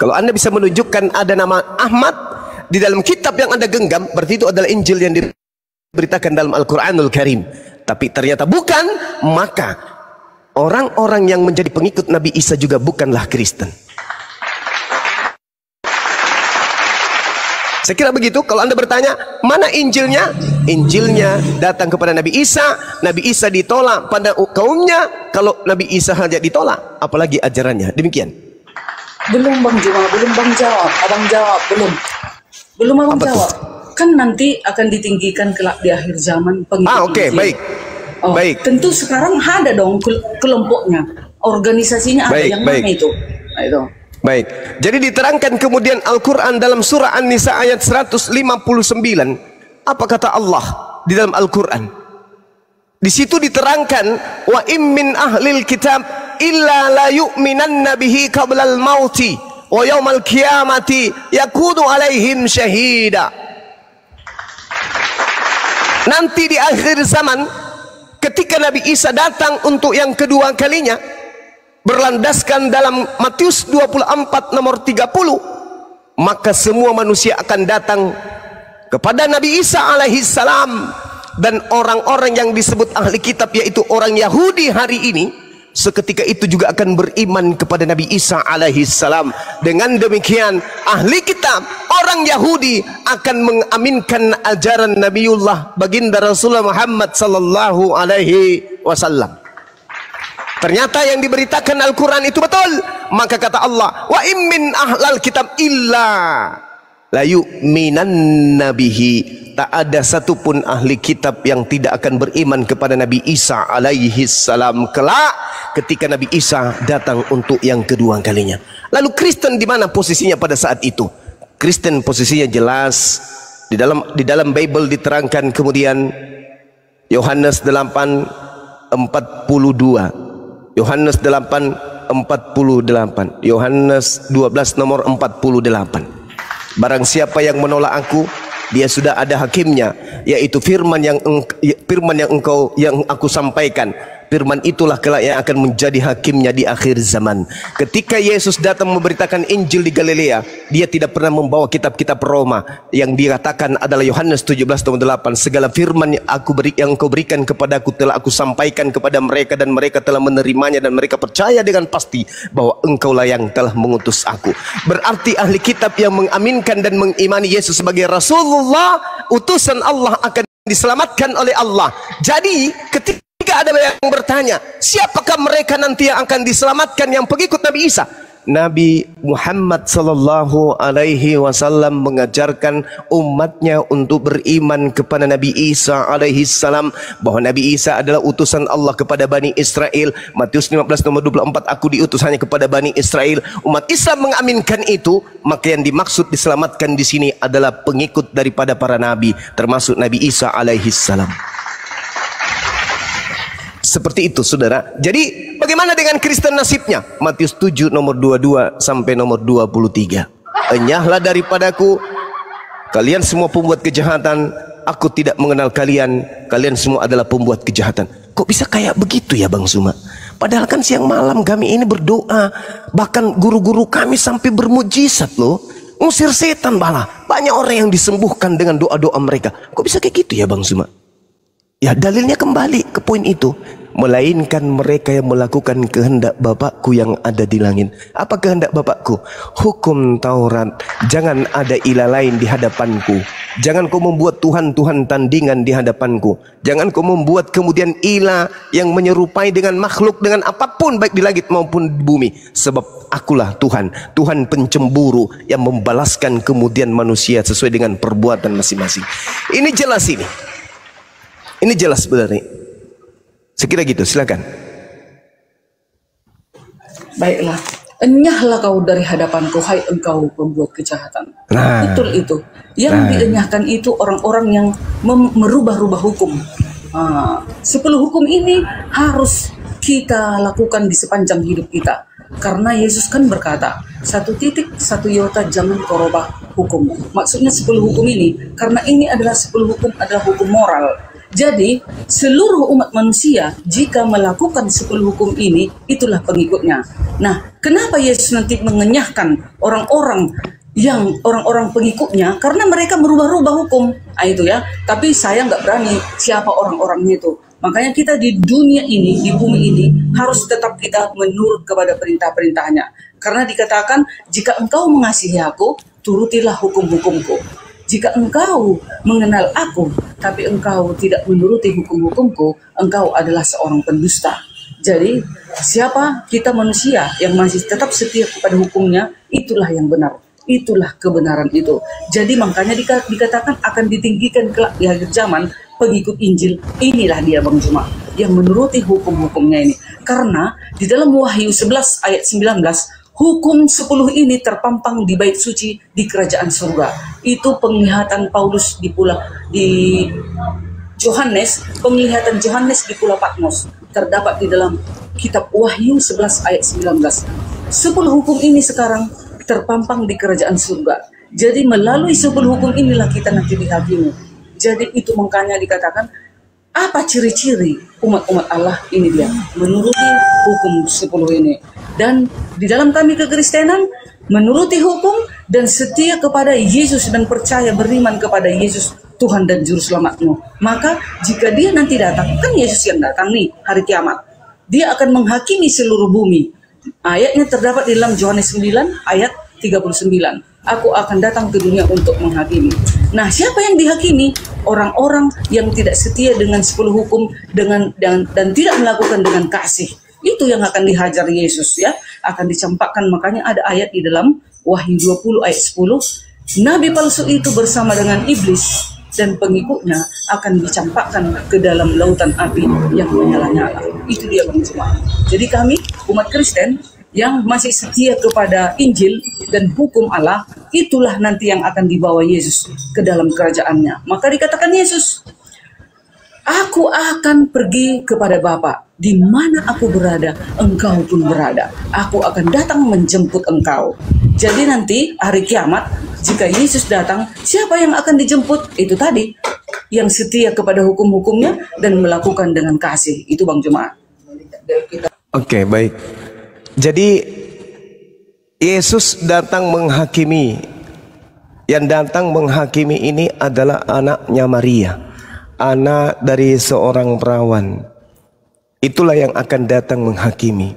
Kalau Anda bisa menunjukkan ada nama Ahmad di dalam kitab yang Anda genggam, berarti itu adalah Injil yang diberitakan dalam Al-Quranul Karim. Tapi ternyata bukan, maka orang-orang yang menjadi pengikut Nabi Isa juga bukanlah Kristen. Saya kira begitu. Kalau Anda bertanya, mana Injilnya? Injilnya datang kepada Nabi Isa. Nabi Isa ditolak pada kaumnya. Kalau Nabi Isa saja ditolak, apalagi ajarannya. Demikian. Belum Bang Juma, belum Bang jawab. Abang jawab, belum. Belum Abang jawab. Kan nanti akan ditinggikan kelak di akhir zaman pengikut. Oke, baik. Oh, baik. Tentu sekarang ada dong kelompoknya. Organisasinya ada yang mana itu? Nah, itu. Baik. Jadi diterangkan kemudian Al-Quran dalam surah An-Nisa ayat 159. Apa kata Allah di dalam Al-Quran? Di situ diterangkan, wa im min ahlil kitab illa la yu'minanna bihi qablal mauti wa yaumal qiyamati yakunu alaihim syahida. Nanti di akhir zaman ketika Nabi Isa datang untuk yang kedua kalinya, berlandaskan dalam Matius 24 nomor 30, maka semua manusia akan datang kepada Nabi Isa alaihi salam. Dan orang-orang yang disebut ahli kitab, yaitu orang Yahudi hari ini, seketika itu juga akan beriman kepada Nabi Isa alaihi salam. Dengan demikian ahli kitab, orang Yahudi akan mengaminkan ajaran Nabiullah baginda Rasulullah Muhammad sallallahu alaihi wasallam. Ternyata yang diberitakan Al-Quran itu betul. Maka kata Allah, wa immin ahlal kitab illa la yu'minanna bihi. Tak ada satupun ahli kitab yang tidak akan beriman kepada Nabi Isa alaihi salam kelak ketika Nabi Isa datang untuk yang kedua kalinya. Lalu Kristen di mana posisinya pada saat itu? Kristen posisinya jelas di dalam Bible diterangkan kemudian Yohanes 8:42. Yohanes 8:48. Yohanes 12 nomor 48. Barang siapa yang menolak aku, dia sudah ada hakimnya, yaitu firman yang aku sampaikan. Firman itulah kelak yang akan menjadi hakimnya di akhir zaman. Ketika Yesus datang memberitakan Injil di Galilea, dia tidak pernah membawa kitab-kitab Roma. Yang dikatakan adalah Yohanes 17:8. Segala firman yang engkau berikan kepadaku telah aku sampaikan kepada mereka, dan mereka telah menerimanya, dan mereka percaya dengan pasti bahwa engkaulah yang telah mengutus aku. Berarti ahli kitab yang mengaminkan dan mengimani Yesus sebagai Rasulullah, utusan Allah, akan diselamatkan oleh Allah. Jadi ketika ada yang bertanya, siapakah mereka nanti yang akan diselamatkan yang pengikut Nabi Isa? Nabi Muhammad sallallahu alaihi wasallam mengajarkan umatnya untuk beriman kepada Nabi Isa alaihi salam, bahwa Nabi Isa adalah utusan Allah kepada Bani Israel. Matius 15 nomor 24, aku diutus hanya kepada Bani Israel. Umat Islam mengaminkan itu, maka yang dimaksud diselamatkan di sini adalah pengikut daripada para nabi, termasuk Nabi Isa alaihi salam. Seperti itu saudara. Jadi bagaimana dengan Kristen nasibnya? Matius 7 nomor 22 sampai nomor 23. Enyahlah daripadaku kalian semua pembuat kejahatan, aku tidak mengenal kalian, kalian semua adalah pembuat kejahatan. Kok bisa kayak begitu ya Bang Suma? Padahal kan siang malam kami ini berdoa, bahkan guru-guru kami sampai bermujizat loh, ngusir setan malah. Banyak orang yang disembuhkan dengan doa-doa mereka. Kok bisa kayak gitu ya Bang Suma? Ya dalilnya kembali ke poin itu. melainkan mereka yang melakukan kehendak Bapakku yang ada di langit. Apa kehendak Bapakku? Hukum Taurat. Jangan ada ilah lain di hadapanku. Jangan kau membuat Tuhan-Tuhan tandingan di hadapanku. Jangan kau membuat kemudian ilah yang menyerupai dengan makhluk, dengan apapun baik di langit maupun di bumi. Sebab akulah Tuhan, Tuhan pencemburu yang membalaskan kemudian manusia sesuai dengan perbuatan masing-masing. Ini jelas ini. Ini jelas sebenarnya. Sekira gitu, silakan. Baiklah, enyahlah kau dari hadapanku, hai engkau pembuat kejahatan. Nah. Betul itu. Yang dienyahkan itu orang-orang yang merubah-rubah hukum. 10 hukum ini harus kita lakukan di sepanjang hidup kita. Karena Yesus kan berkata, 1 titik 1 iota jangan kau rubah hukum. Maksudnya 10 hukum ini, karena ini adalah 10 hukum adalah hukum moral. Jadi seluruh umat manusia jika melakukan 10 hukum ini, itulah pengikutnya. Nah, kenapa Yesus nanti mengenyahkan orang-orang pengikutnya? Karena mereka merubah-rubah hukum. Itu ya. Tapi saya nggak berani siapa orang-orangnya itu. Makanya kita di dunia ini, di bumi ini, harus tetap kita menurut kepada perintah-perintahnya. Karena dikatakan, jika engkau mengasihi aku, turutilah hukum-hukumku. Jika engkau mengenal aku, tapi engkau tidak menuruti hukum-hukumku, engkau adalah seorang pendusta. Jadi, siapa kita manusia yang masih tetap setia kepada hukumnya, itulah yang benar. Itulah kebenaran itu. Jadi makanya dikatakan akan ditinggikan kelak di akhir zaman pengikut Injil. Inilah dia Bang Juma yang menuruti hukum-hukumnya ini. Karena di dalam Wahyu 11 ayat 19, hukum 10 ini terpampang di bait suci di kerajaan surga. Itu penglihatan Paulus di Yohanes, penglihatan Yohanes di Pulau Patmos. Terdapat di dalam kitab Wahyu 11 ayat 19. 10 hukum ini sekarang terpampang di kerajaan surga. Jadi melalui 10 hukum inilah kita nanti dihakimi. Jadi itu makanya dikatakan, apa ciri-ciri umat-umat Allah ini dia menuruti hukum 10 ini. Dan di dalam kami kekristenan, menuruti hukum dan setia kepada Yesus dan percaya beriman kepada Yesus Tuhan dan Juru Selamatmu. Maka jika dia nanti datang, kan Yesus yang datang nih hari kiamat, dia akan menghakimi seluruh bumi. Ayatnya terdapat di dalam Yohanes 9 ayat 39. Aku akan datang ke dunia untuk menghakimi. Nah, siapa yang dihakimi? Orang-orang yang tidak setia dengan 10 hukum dan tidak melakukan dengan kasih. Itu yang akan dihajar Yesus ya, akan dicampakkan. Makanya ada ayat di dalam Wahyu 20 ayat 10, nabi palsu itu bersama dengan iblis dan pengikutnya akan dicampakkan ke dalam lautan api yang menyala-nyala. Itu dia Bang Juma. Jadi kami umat Kristen yang masih setia kepada Injil dan hukum Allah, itulah nanti yang akan dibawa Yesus ke dalam kerajaannya. Maka dikatakan Yesus, aku akan pergi kepada Bapa, di mana aku berada, engkau pun berada. Aku akan datang menjemput engkau. Jadi nanti hari kiamat, jika Yesus datang, siapa yang akan dijemput? Itu tadi, yang setia kepada hukum-hukumnya dan melakukan dengan kasih. Itu Bang Jemaat. Oke, baik. Jadi Yesus datang menghakimi. Yang datang menghakimi ini adalah anaknya Maria, anak dari seorang perawan. Itulah yang akan datang menghakimi.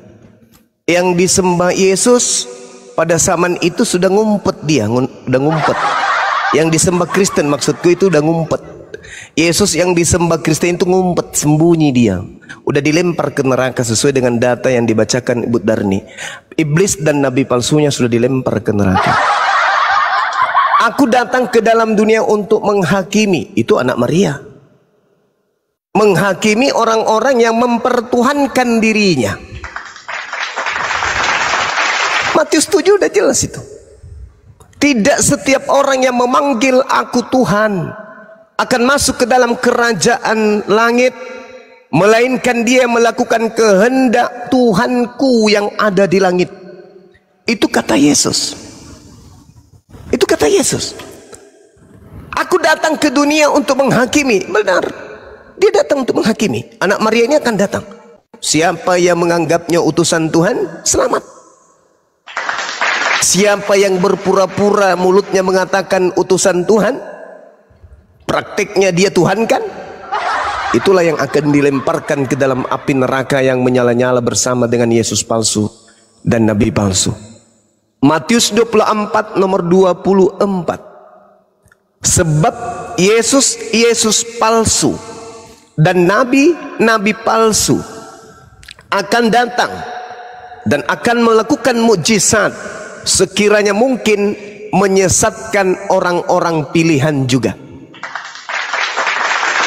Yang disembah Yesus pada zaman itu sudah ngumpet dia, udah ngumpet. Yang disembah Kristen maksudku itu udah ngumpet. Yesus yang disembah Kristen itu ngumpet, sembunyi dia. Udah dilempar ke neraka sesuai dengan data yang dibacakan Ibu Darni. Iblis dan nabi palsunya sudah dilempar ke neraka. Aku datang ke dalam dunia untuk menghakimi. Itu anak Maria. Menghakimi orang-orang yang mempertuhankan dirinya. Matius 7 udah jelas itu. Tidak setiap orang yang memanggil aku Tuhan akan masuk ke dalam kerajaan langit, melainkan dia melakukan kehendak Tuhanku yang ada di langit. Itu kata Yesus. Itu kata Yesus. Aku datang ke dunia untuk menghakimi. Benar, dia datang untuk menghakimi. Anak Maria ini akan datang. Siapa yang menganggapnya utusan Tuhan, selamat. Siapa yang berpura-pura mulutnya mengatakan utusan Tuhan, praktiknya dia Tuhan kan, itulah yang akan dilemparkan ke dalam api neraka yang menyala-nyala bersama dengan Yesus palsu dan nabi palsu. Matius 24 nomor 24. Sebab Yesus palsu dan nabi palsu akan datang dan akan melakukan mukjizat sekiranya mungkin, menyesatkan orang-orang pilihan juga.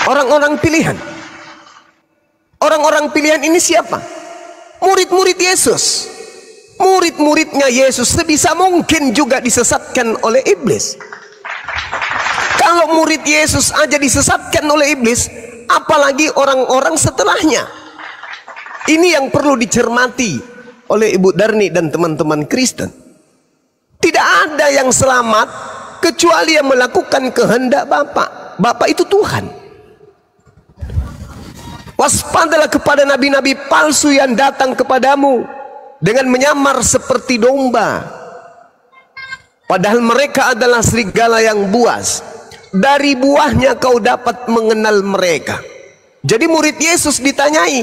Orang-orang pilihan. Orang-orang pilihan ini siapa? Murid-murid Yesus. Murid-muridnya Yesus sebisa mungkin juga disesatkan oleh iblis. Kalau murid Yesus aja disesatkan oleh iblis, apalagi orang-orang setelahnya. Ini yang perlu dicermati oleh Ibu Darni dan teman-teman Kristen. Tidak ada yang selamat kecuali yang melakukan kehendak Bapa. Bapa itu Tuhan. Waspadalah kepada nabi-nabi palsu yang datang kepadamu dengan menyamar seperti domba, padahal mereka adalah serigala yang buas. Dari buahnya kau dapat mengenal mereka. Jadi murid Yesus ditanyai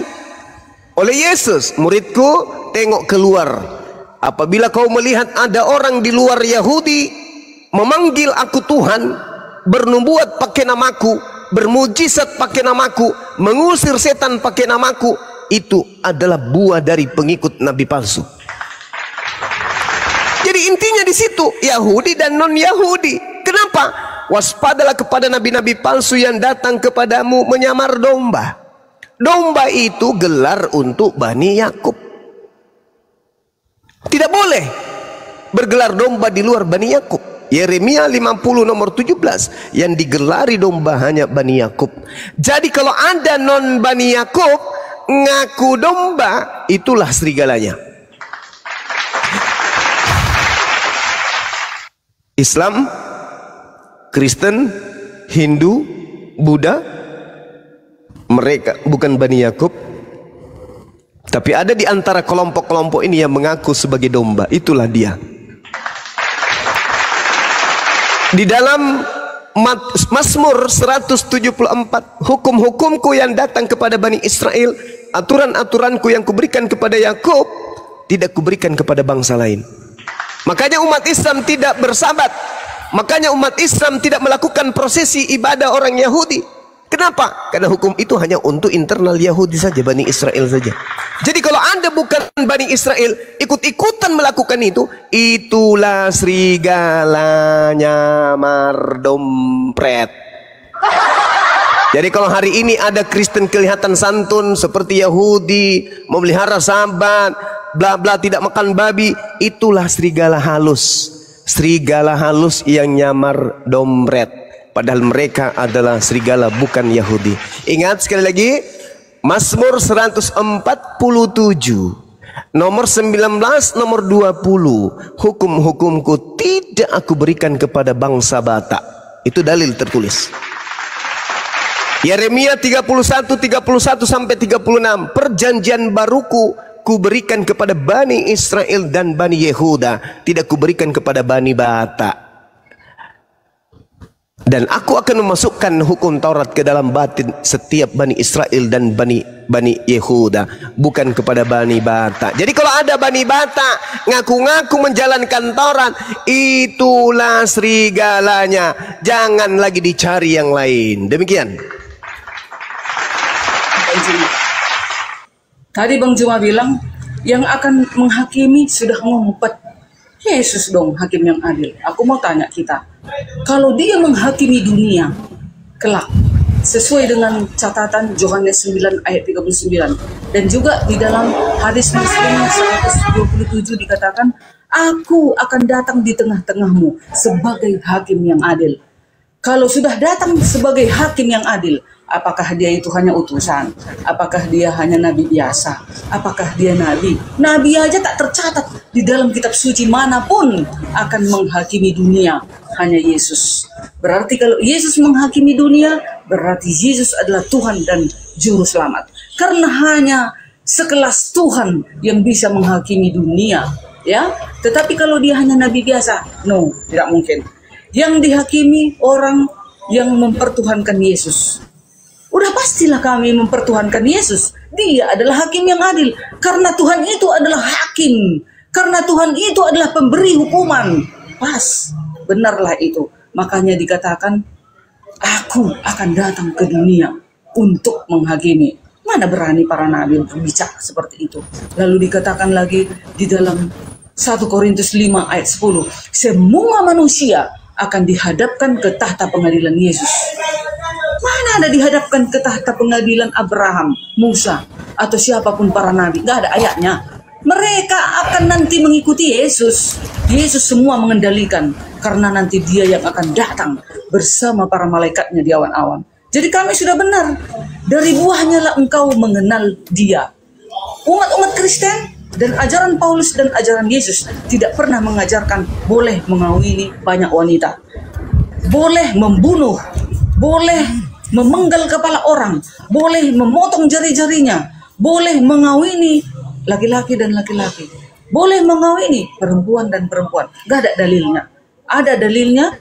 oleh Yesus, muridku, tengok keluar. Apabila kau melihat ada orang di luar Yahudi memanggil aku Tuhan, bernubuat pakai namaku, bermujizat pakai namaku, mengusir setan pakai namaku, itu adalah buah dari pengikut nabi palsu. Jadi intinya di situ Yahudi dan non Yahudi. Kenapa? Waspadalah kepada nabi-nabi palsu yang datang kepadamu menyamar domba. Domba itu gelar untuk Bani Yakub. Tidak boleh bergelar domba di luar Bani Yakub. Yeremia 50 nomor 17, yang digelari domba hanya Bani Yakub. Jadi kalau ada non Bani Yakub ngaku domba, itulah serigalanya. Islam, Kristen, Hindu, Buddha, mereka bukan Bani Yakub. Tapi ada di antara kelompok-kelompok ini yang mengaku sebagai domba. Itulah dia. Di dalam Mazmur 174, hukum-hukumku yang datang kepada Bani Israel, aturan-aturanku yang kuberikan kepada Yakub, tidak kuberikan kepada bangsa lain. Makanya umat Islam tidak bersabat. Makanya umat Islam tidak melakukan prosesi ibadah orang Yahudi. Kenapa? Karena hukum itu hanya untuk internal Yahudi saja, Bani Israel saja. Jadi kalau Anda bukan Bani Israel, ikut-ikutan melakukan itu, itulah serigalanya mardompret. Jadi kalau hari ini ada Kristen kelihatan santun seperti Yahudi, memelihara sabat, bla bla, tidak makan babi, itulah serigala halus. Serigala halus yang nyamar dompret. Padahal mereka adalah serigala, bukan Yahudi. Ingat sekali lagi, Mazmur 147 nomor 19 nomor 20, hukum-hukumku tidak aku berikan kepada bangsa Batak. Itu dalil tertulis. Yeremia 31 sampai 36, perjanjian baruku ku berikan kepada Bani Israel dan Bani Yehuda, tidak ku berikan kepada Bani Batak. Dan aku akan memasukkan hukum Taurat ke dalam batin setiap Bani Israel dan Bani Yehuda, bukan kepada Bani Batak. Jadi kalau ada Bani Batak ngaku-ngaku menjalankan Taurat, itulah serigalanya. Jangan lagi dicari yang lain. Demikian. Tadi Bang Juma bilang yang akan menghakimi sudah ngumpet. Yesus dong hakim yang adil. Aku mau tanya kita, kalau dia menghakimi dunia kelak sesuai dengan catatan Yohanes 9 ayat 39, dan juga di dalam hadis Muslim 127 dikatakan, aku akan datang di tengah-tengahmu sebagai hakim yang adil. Kalau sudah datang sebagai hakim yang adil, apakah dia itu hanya utusan? Apakah dia hanya nabi biasa? Apakah dia nabi? Nabi aja tak tercatat di dalam kitab suci manapun akan menghakimi dunia. Hanya Yesus. Berarti kalau Yesus menghakimi dunia, berarti Yesus adalah Tuhan dan Juru Selamat. Karena hanya sekelas Tuhan yang bisa menghakimi dunia, ya. Tetapi kalau dia hanya nabi biasa, no, tidak mungkin. Yang dihakimi orang yang mempertuhankan Yesus. udah pastilah kami mempertuhankan Yesus. Dia adalah hakim yang adil. Karena Tuhan itu adalah hakim. Karena Tuhan itu adalah pemberi hukuman. Pas, benarlah itu. Makanya dikatakan, aku akan datang ke dunia untuk menghakimi. Mana berani para nabi berbicara seperti itu. Lalu dikatakan lagi di dalam 1 Korintus 5 ayat 10. Semua manusia akan dihadapkan ke tahta pengadilan Yesus. Mana ada dihadapkan ke tahta pengadilan Abraham, Musa, atau siapapun para nabi. Gak ada ayatnya. Mereka akan nanti mengikuti Yesus. Yesus semua mengendalikan. Karena nanti dia yang akan datang bersama para malaikatnya di awan-awan. Jadi kami sudah benar. Dari buahnya lah engkau mengenal dia. Umat-umat Kristen dan ajaran Paulus dan ajaran Yesus tidak pernah mengajarkan boleh mengawini banyak wanita. Boleh membunuh. Boleh memenggal kepala orang. Boleh memotong jari-jarinya. Boleh mengawini laki-laki dan laki-laki. Boleh mengawini perempuan dan perempuan. Gak ada dalilnya. Ada dalilnya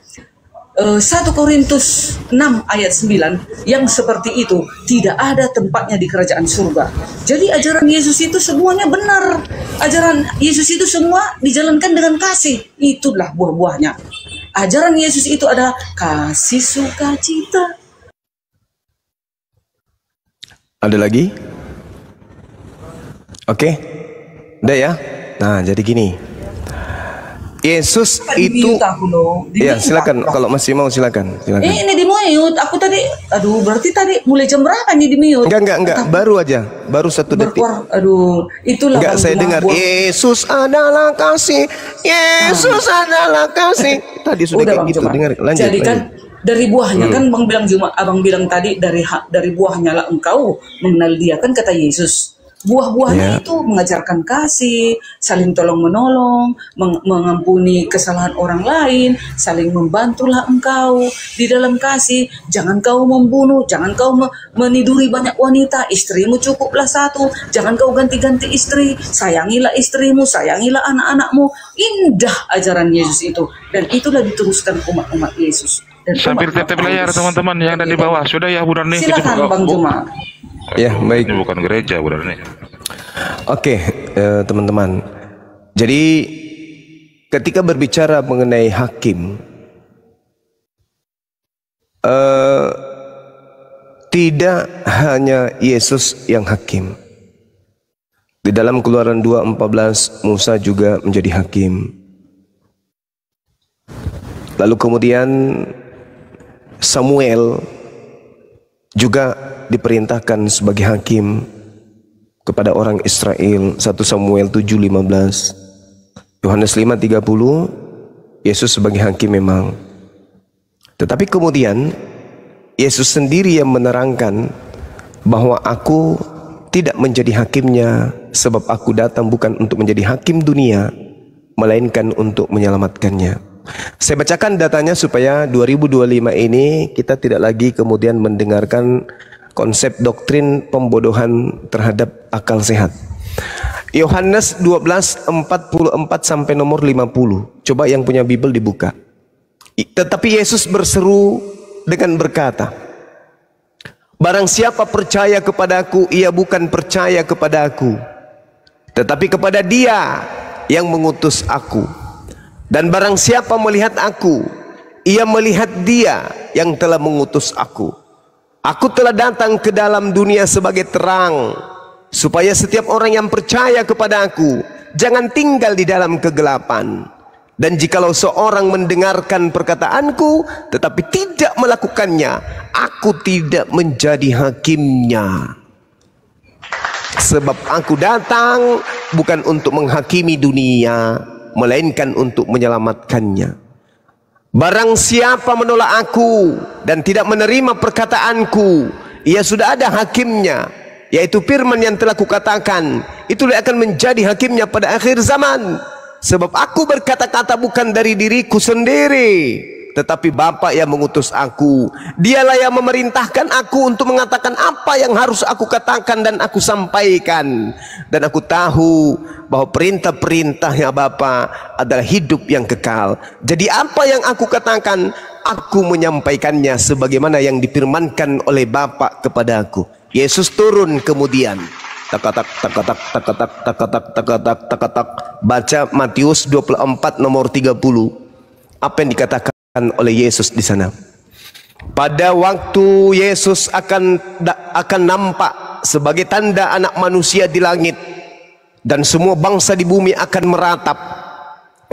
1 Korintus 6 ayat 9 yang seperti itu tidak ada tempatnya di kerajaan surga. Jadi ajaran Yesus itu semuanya benar. Ajaran Yesus itu semua dijalankan dengan kasih. Itulah buah-buahnya. Ajaran Yesus itu adalah kasih, sukacita. Ada lagi? Oke. Udah ya. Nah, jadi gini. Yesus itu, ya silakan kalau masih mau silakan. Ini di mute. Aku tadi, aduh berarti tadi mulai jam berapa nih di mute? Enggak, baru aja, baru 1 detik. Aduh, itulah. Enggak, saya dengar Yesus adalah kasih, Yesus adalah kasih. Tadi sudah kayak gitu, dengar. Lanjut. Jadi kan dari buahnya kan abang bilang tadi dari buahnya lah engkau mengenal dia, kan kata Yesus. Buah-buahnya itu mengajarkan kasih, saling tolong-menolong, mengampuni kesalahan orang lain, saling membantulah engkau di dalam kasih. Jangan kau membunuh, jangan kau meniduri banyak wanita, istrimu cukuplah satu, jangan kau ganti-ganti istri, sayangilah istrimu, sayangilah anak-anakmu. Indah ajaran Yesus itu, dan itulah diteruskan umat-umat Yesus. Dan sambil tap-tap layar teman-teman yang ada di bawah. Sudah ya Bu Darni? Silakan Bang Juma. Ya, baik. Ini bukan gereja, Bu Darni. Oke, teman-teman. Jadi ketika berbicara mengenai hakim, tidak hanya Yesus yang hakim. Di dalam Keluaran 2:14 Musa juga menjadi hakim. Lalu kemudian Samuel juga diperintahkan sebagai hakim kepada orang Israel. 1 Samuel 7:15, Yohanes 5:30, Yesus sebagai hakim memang. Tetapi kemudian Yesus sendiri yang menerangkan bahwa aku tidak menjadi hakimnya, sebab aku datang bukan untuk menjadi hakim dunia, melainkan untuk menyelamatkannya. Saya bacakan datanya supaya 2025 ini kita tidak lagi kemudian mendengarkan konsep doktrin pembodohan terhadap akal sehat. Yohanes 12:44 sampai nomor 50. Coba yang punya Bible dibuka. Tetapi Yesus berseru dengan berkata, barang siapa percaya kepadaku, ia bukan percaya kepada aku, tetapi kepada Dia yang mengutus aku. Dan barang siapa melihat aku, ia melihat Dia yang telah mengutus aku. Aku telah datang ke dalam dunia sebagai terang, supaya setiap orang yang percaya kepada aku jangan tinggal di dalam kegelapan. Dan jikalau seorang mendengarkan perkataanku tetapi tidak melakukannya, aku tidak menjadi hakimnya. Sebab aku datang bukan untuk menghakimi dunia, melainkan untuk menyelamatkannya. Barang siapa menolak aku dan tidak menerima perkataanku, ia sudah ada hakimnya, yaitu firman yang telah kukatakan. Itulah akan menjadi hakimnya pada akhir zaman. Sebab aku berkata-kata bukan dari diriku sendiri, tetapi Bapa yang mengutus aku. Dialah yang memerintahkan aku untuk mengatakan apa yang harus aku katakan dan aku sampaikan. Dan aku tahu bahwa perintah-perintahnya Bapa adalah hidup yang kekal. Jadi apa yang aku katakan, aku menyampaikannya sebagaimana yang difirmankan oleh Bapa kepada aku. Yesus turun kemudian. Tak-tak, tak-tak, tak-tak, tak-tak, tak-tak, tak-tak. Baca Matius 24 nomor 30. Apa yang dikatakan oleh Yesus di sana? Pada waktu Yesus akan nampak sebagai tanda anak manusia di langit, dan semua bangsa di bumi akan meratap.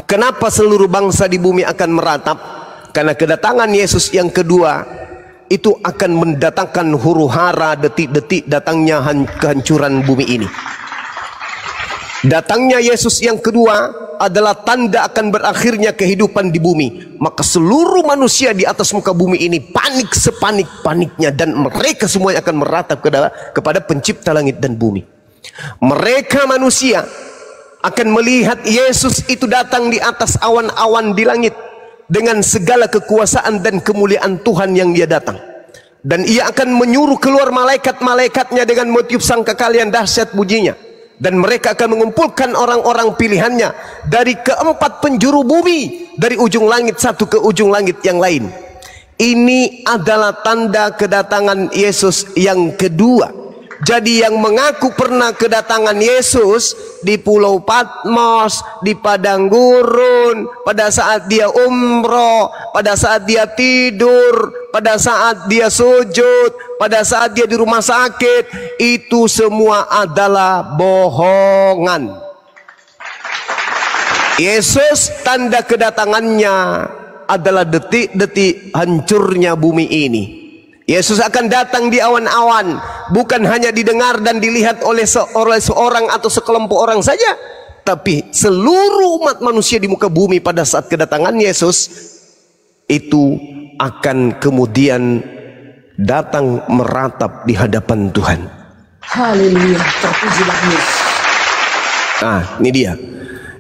Kenapa seluruh bangsa di bumi akan meratap? Karena kedatangan Yesus yang kedua itu akan mendatangkan huru-hara, detik-detik datangnya kehancuran bumi ini. Datangnya Yesus yang kedua adalah tanda akan berakhirnya kehidupan di bumi. Maka seluruh manusia di atas muka bumi ini panik sepanik-paniknya, dan mereka semuanya akan meratap kepada pencipta langit dan bumi. Mereka manusia akan melihat Yesus itu datang di atas awan-awan di langit dengan segala kekuasaan dan kemuliaan Tuhan yang dia datang. Dan ia akan menyuruh keluar malaikat-malaikatnya dengan meniup sangkakala yang dahsyat bunyinya. Dan mereka akan mengumpulkan orang-orang pilihannya dari keempat penjuru bumi, dari ujung langit satu ke ujung langit yang lain. Ini adalah tanda kedatangan Yesus yang kedua. Jadi yang mengaku pernah kedatangan Yesus di Pulau Patmos, di padang gurun, pada saat dia umroh, pada saat dia tidur, pada saat dia sujud, pada saat dia di rumah sakit, itu semua adalah bohongan. Yesus tanda kedatangannya adalah detik-detik hancurnya bumi ini. Yesus akan datang di awan-awan, bukan hanya didengar dan dilihat oleh seorang atau sekelompok orang saja, tapi seluruh umat manusia di muka bumi pada saat kedatangan Yesus itu akan kemudian datang meratap di hadapan Tuhan. Haleluya, terpujilah Yesus. Nah, ini dia.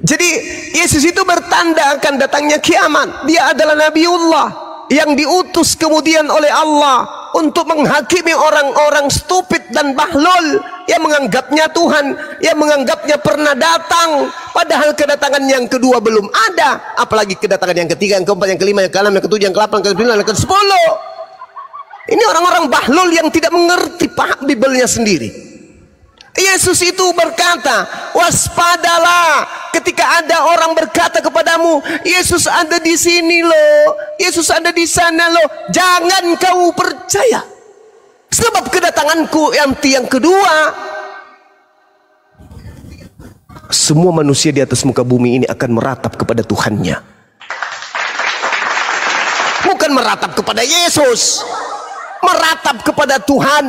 Jadi Yesus itu bertanda akan datangnya kiamat. Dia adalah Nabiullah yang diutus kemudian oleh Allah untuk menghakimi orang-orang stupid dan bahlul yang menganggapnya Tuhan, yang menganggapnya pernah datang, padahal kedatangan yang kedua belum ada, apalagi kedatangan yang ketiga, yang keempat, yang kelima, yang keenam, yang ketujuh, yang ke-8, yang ke-9, yang ke-10. Ini orang-orang bahlul yang tidak mengerti paham Bibelnya sendiri. Yesus itu berkata, waspadalah ketika ada orang berkata kepadamu, Yesus ada di sini loh, Yesus ada di sana loh, jangan kau percaya, sebab kedatanganku yang kedua, semua manusia di atas muka bumi ini akan meratap kepada Tuhannya, bukan meratap kepada Yesus, meratap kepada Tuhan.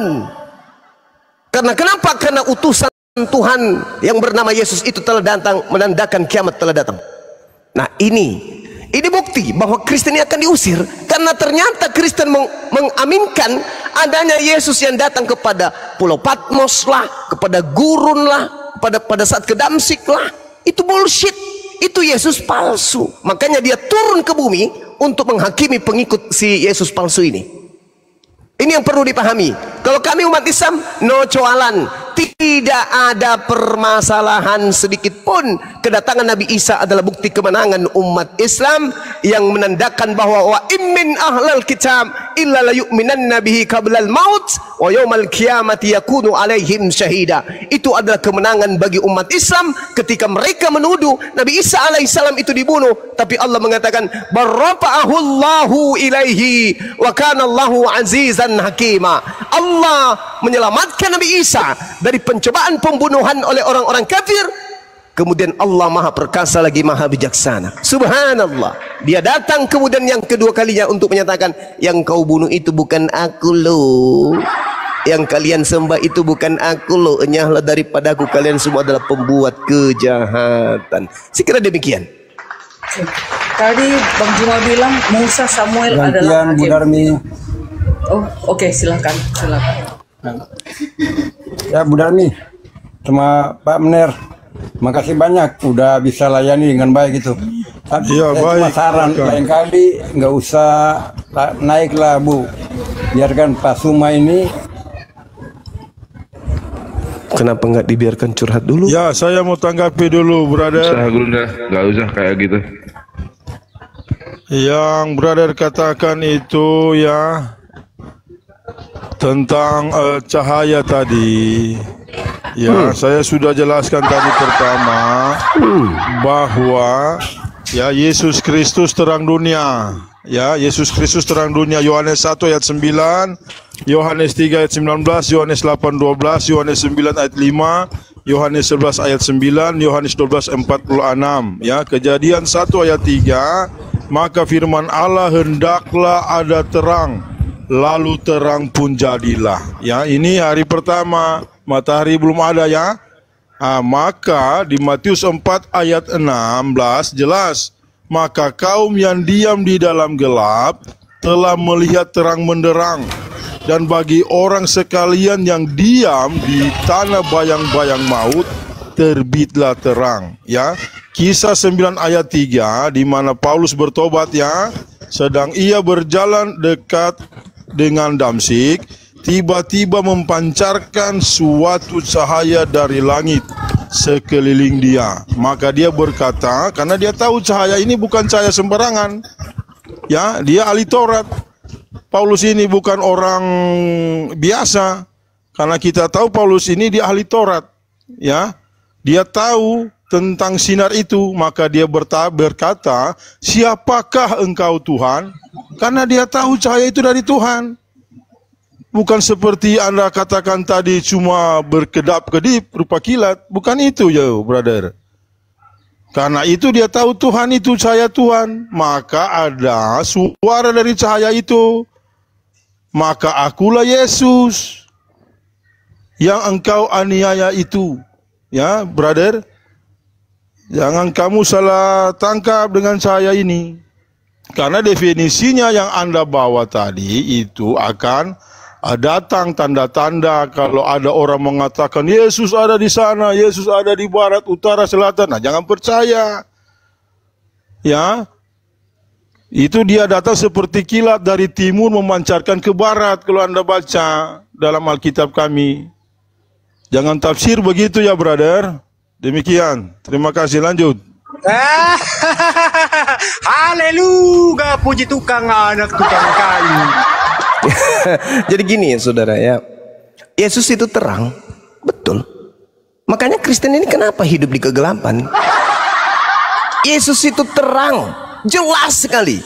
Karena kenapa? Karena utusan Tuhan yang bernama Yesus itu telah datang, menandakan kiamat telah datang. Nah ini bukti bahwa Kristen ini akan diusir, karena ternyata Kristen mengaminkan adanya Yesus yang datang kepada Pulau Patmos lah, kepada gurun lah, pada saat ke Damsik lah. Itu bullshit, itu Yesus palsu. Makanya dia turun ke bumi untuk menghakimi pengikut si Yesus palsu ini. Ini yang perlu dipahami. Kalau kami umat Islam, no coalan, tidak ada permasalahan sedikit pun. Kedatangan Nabi Isa adalah bukti kemenangan umat Islam yang menandakan bahwa wa immin ahlal kitab illa la yu'minanna bihi qablal maut wa yaumal qiyamati yakunu alaihim syahida. Itu adalah kemenangan bagi umat Islam ketika mereka menuduh Nabi Isa alaihissalam itu dibunuh, tapi Allah mengatakan barrafa'ahullahu ilaihi wa kana Allahu azizan hakima. Allah menyelamatkan Nabi Isa dari pencobaan pembunuhan oleh orang-orang kafir. Kemudian Allah maha perkasa lagi maha bijaksana. Subhanallah. Dia datang kemudian yang kedua kalinya untuk menyatakan, yang kau bunuh itu bukan aku loh, yang kalian sembah itu bukan aku loh, enyahlah daripada aku, kalian semua adalah pembuat kejahatan. Sekira demikian. Tadi Bang Juma bilang Musa Samuel adalah Bu Darmi. Oh, oke, silakan. Ya Bu Darmi sama Pak Mener, makasih banyak udah bisa layani dengan baik itu. Tapi ya, cuma saran, lain kali nggak usah naik lah Bu, biarkan Pak Suma ini. Kenapa nggak dibiarkan curhat dulu? Ya, saya mau tanggapi dulu, brother. Usah guru dah, nggak usah kayak gitu. Yang brother katakan itu ya tentang cahaya tadi. Ya, saya sudah jelaskan tadi pertama bahwa ya Yesus Kristus terang dunia. Ya, Yesus Kristus terang dunia. Yohanes 1 ayat 9, Yohanes 3 ayat 19, Yohanes 8:12, Yohanes 9 ayat 5, Yohanes 11 ayat 9, Yohanes 12:46. Ya, Kejadian 1 ayat 3, maka firman Allah, hendaklah ada terang, lalu terang pun jadilah. Ya, ini hari pertama, matahari belum ada ya. Maka di Matius 4 ayat 16 jelas, maka kaum yang diam di dalam gelap telah melihat terang menderang, dan bagi orang sekalian yang diam di tanah bayang-bayang maut terbitlah terang. Ya, Kisah 9 ayat 3 di mana Paulus bertobat ya, sedang ia berjalan dekat dengan Damsyik, tiba-tiba mempancarkan suatu cahaya dari langit sekeliling dia. Maka dia berkata, karena dia tahu cahaya ini bukan cahaya sembarangan. Ya, dia ahli Taurat. Paulus ini bukan orang biasa. Karena kita tahu Paulus ini dia ahli Taurat. Ya, dia tahu tentang sinar itu, maka dia berkata, siapakah engkau Tuhan? Karena dia tahu cahaya itu dari Tuhan. Bukan seperti Anda katakan tadi cuma berkedap-kedip rupa kilat. Bukan itu ya brother. Karena itu dia tahu Tuhan itu cahaya Tuhan. Maka ada suara dari cahaya itu. Maka akulah Yesus yang engkau aniaya itu. Ya brother, jangan kamu salah tangkap dengan cahaya ini. Karena definisinya yang Anda bawa tadi itu akan datang tanda-tanda. Kalau ada orang mengatakan Yesus ada di sana, Yesus ada di barat, utara, selatan, nah jangan percaya. Ya, itu dia datang seperti kilat dari timur memancarkan ke barat. Kalau Anda baca dalam Alkitab kami, jangan tafsir begitu ya brother. Demikian, terima kasih, lanjut. Haleluya, puji tukang anak tukang kayu. Jadi gini ya saudara ya, Yesus itu terang, betul. Makanya Kristen ini kenapa hidup di kegelapan? Yesus itu terang, jelas sekali.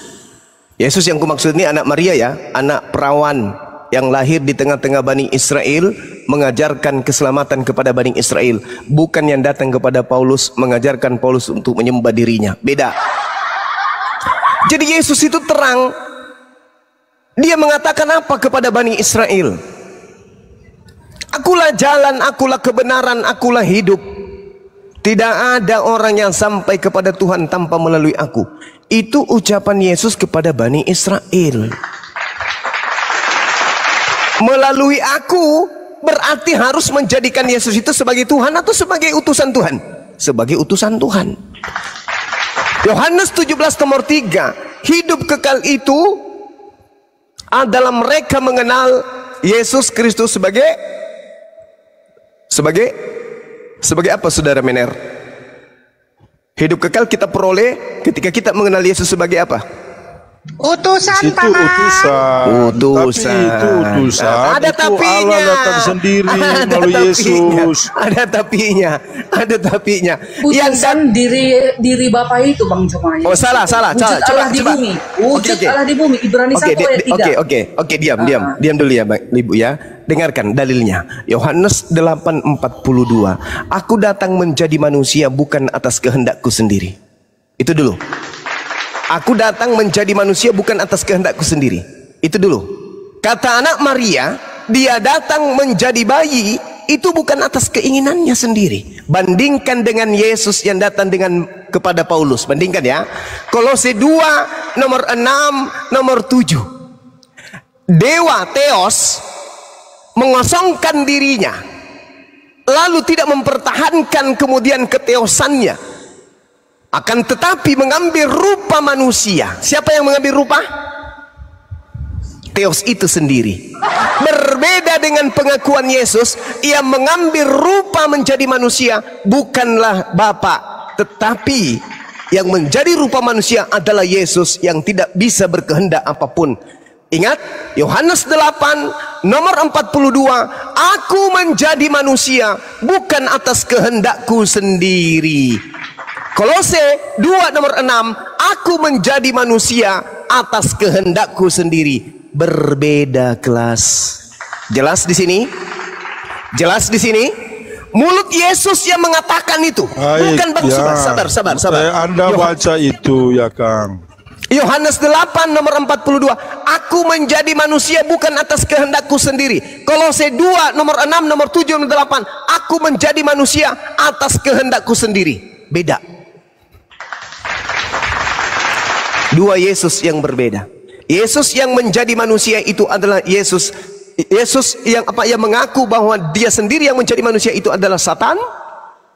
Yesus yang kumaksud ini anak Maria ya, anak perawan yang lahir di tengah-tengah Bani Israel, mengajarkan keselamatan kepada Bani Israel. Bukan yang datang kepada Paulus, mengajarkan Paulus untuk menyembah dirinya. Beda. Jadi Yesus itu terang. Dia mengatakan apa kepada Bani Israel? Akulah jalan, akulah kebenaran, akulah hidup. Tidak ada orang yang sampai kepada Tuhan tanpa melalui aku. Itu ucapan Yesus kepada Bani Israel. Melalui aku berarti harus menjadikan Yesus itu sebagai Tuhan atau sebagai utusan Tuhan? Sebagai utusan Tuhan. Yohanes 17 nomor 3, hidup kekal itu adalah mereka mengenal Yesus Kristus sebagai apa saudara Mener? Hidup kekal kita peroleh ketika kita mengenal Yesus sebagai apa? Utusan, itu utusan. Tapi itu utusan. Ada itu tapinya. Allah datang sendiri melalui Yesus. Ada tapinya. Ada tapinya. Utusan diri Bapa itu Bang Jomai. Oh salah. Wujud Allah di bumi. Wujud Allah di bumi. Ibrani 1 ayat 3. Oke, diam dulu ya Bang, Ibu ya. Dengarkan dalilnya. Yohanes 8:42. Aku datang menjadi manusia bukan atas kehendakku sendiri. Itu dulu. Aku datang menjadi manusia bukan atas kehendakku sendiri. Itu dulu. Kata anak Maria, dia datang menjadi bayi itu bukan atas keinginannya sendiri. Bandingkan dengan Yesus yang datang kepada Paulus. Bandingkan ya. Kolose 2 nomor 6 nomor 7. Dewa Theos mengosongkan dirinya, lalu tidak mempertahankan kemudian keteosannya, akan tetapi mengambil rupa manusia. Siapa yang mengambil rupa? Theos itu sendiri. Berbeda dengan pengakuan Yesus, ia mengambil rupa menjadi manusia, bukanlah Bapa, tetapi Yang menjadi rupa manusia adalah Yesus yang tidak bisa berkehendak apapun. Ingat, Yohanes 8 nomor 42, aku menjadi manusia bukan atas kehendakku sendiri. Kolose 2 nomor 6, aku menjadi manusia atas kehendakku sendiri. Berbeda kelas. Jelas di sini? Jelas di sini? Mulut Yesus yang mengatakan itu, bukan Bang Subas. Sabar. Anda baca itu ya Kang. Yohanes 8 nomor 42, aku menjadi manusia bukan atas kehendakku sendiri. Kolose 2 nomor 6 nomor 7 nomor 8, aku menjadi manusia atas kehendakku sendiri. Beda. Dua Yesus yang berbeda. Yesus yang menjadi manusia itu adalah Yesus yang mengaku bahwa dia sendiri yang menjadi manusia itu adalah Satan.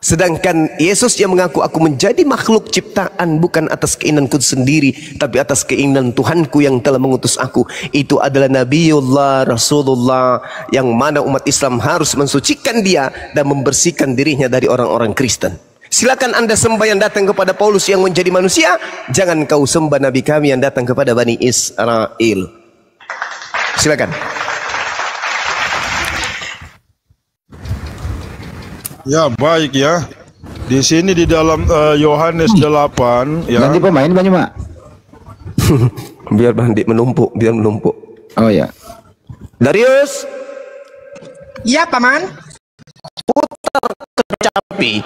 Sedangkan Yesus yang mengaku aku menjadi makhluk ciptaan bukan atas keinginanku sendiri, tapi atas keinginan Tuhanku yang telah mengutus aku. Itu adalah Nabiullah Rasulullah, yang mana umat Islam harus mensucikan dia dan membersihkan dirinya dari orang-orang Kristen. Silakan Anda sembah yang datang kepada Paulus yang menjadi manusia, jangan kau sembah Nabi kami yang datang kepada Bani Israel. Silakan. Ya, baik ya. Di sini di dalam Yohanes 8 ya. Ganti pemain banyak, Mak. Biar Bandi menumpuk, Oh ya. Darius. Ya, Paman. Putar kecapi.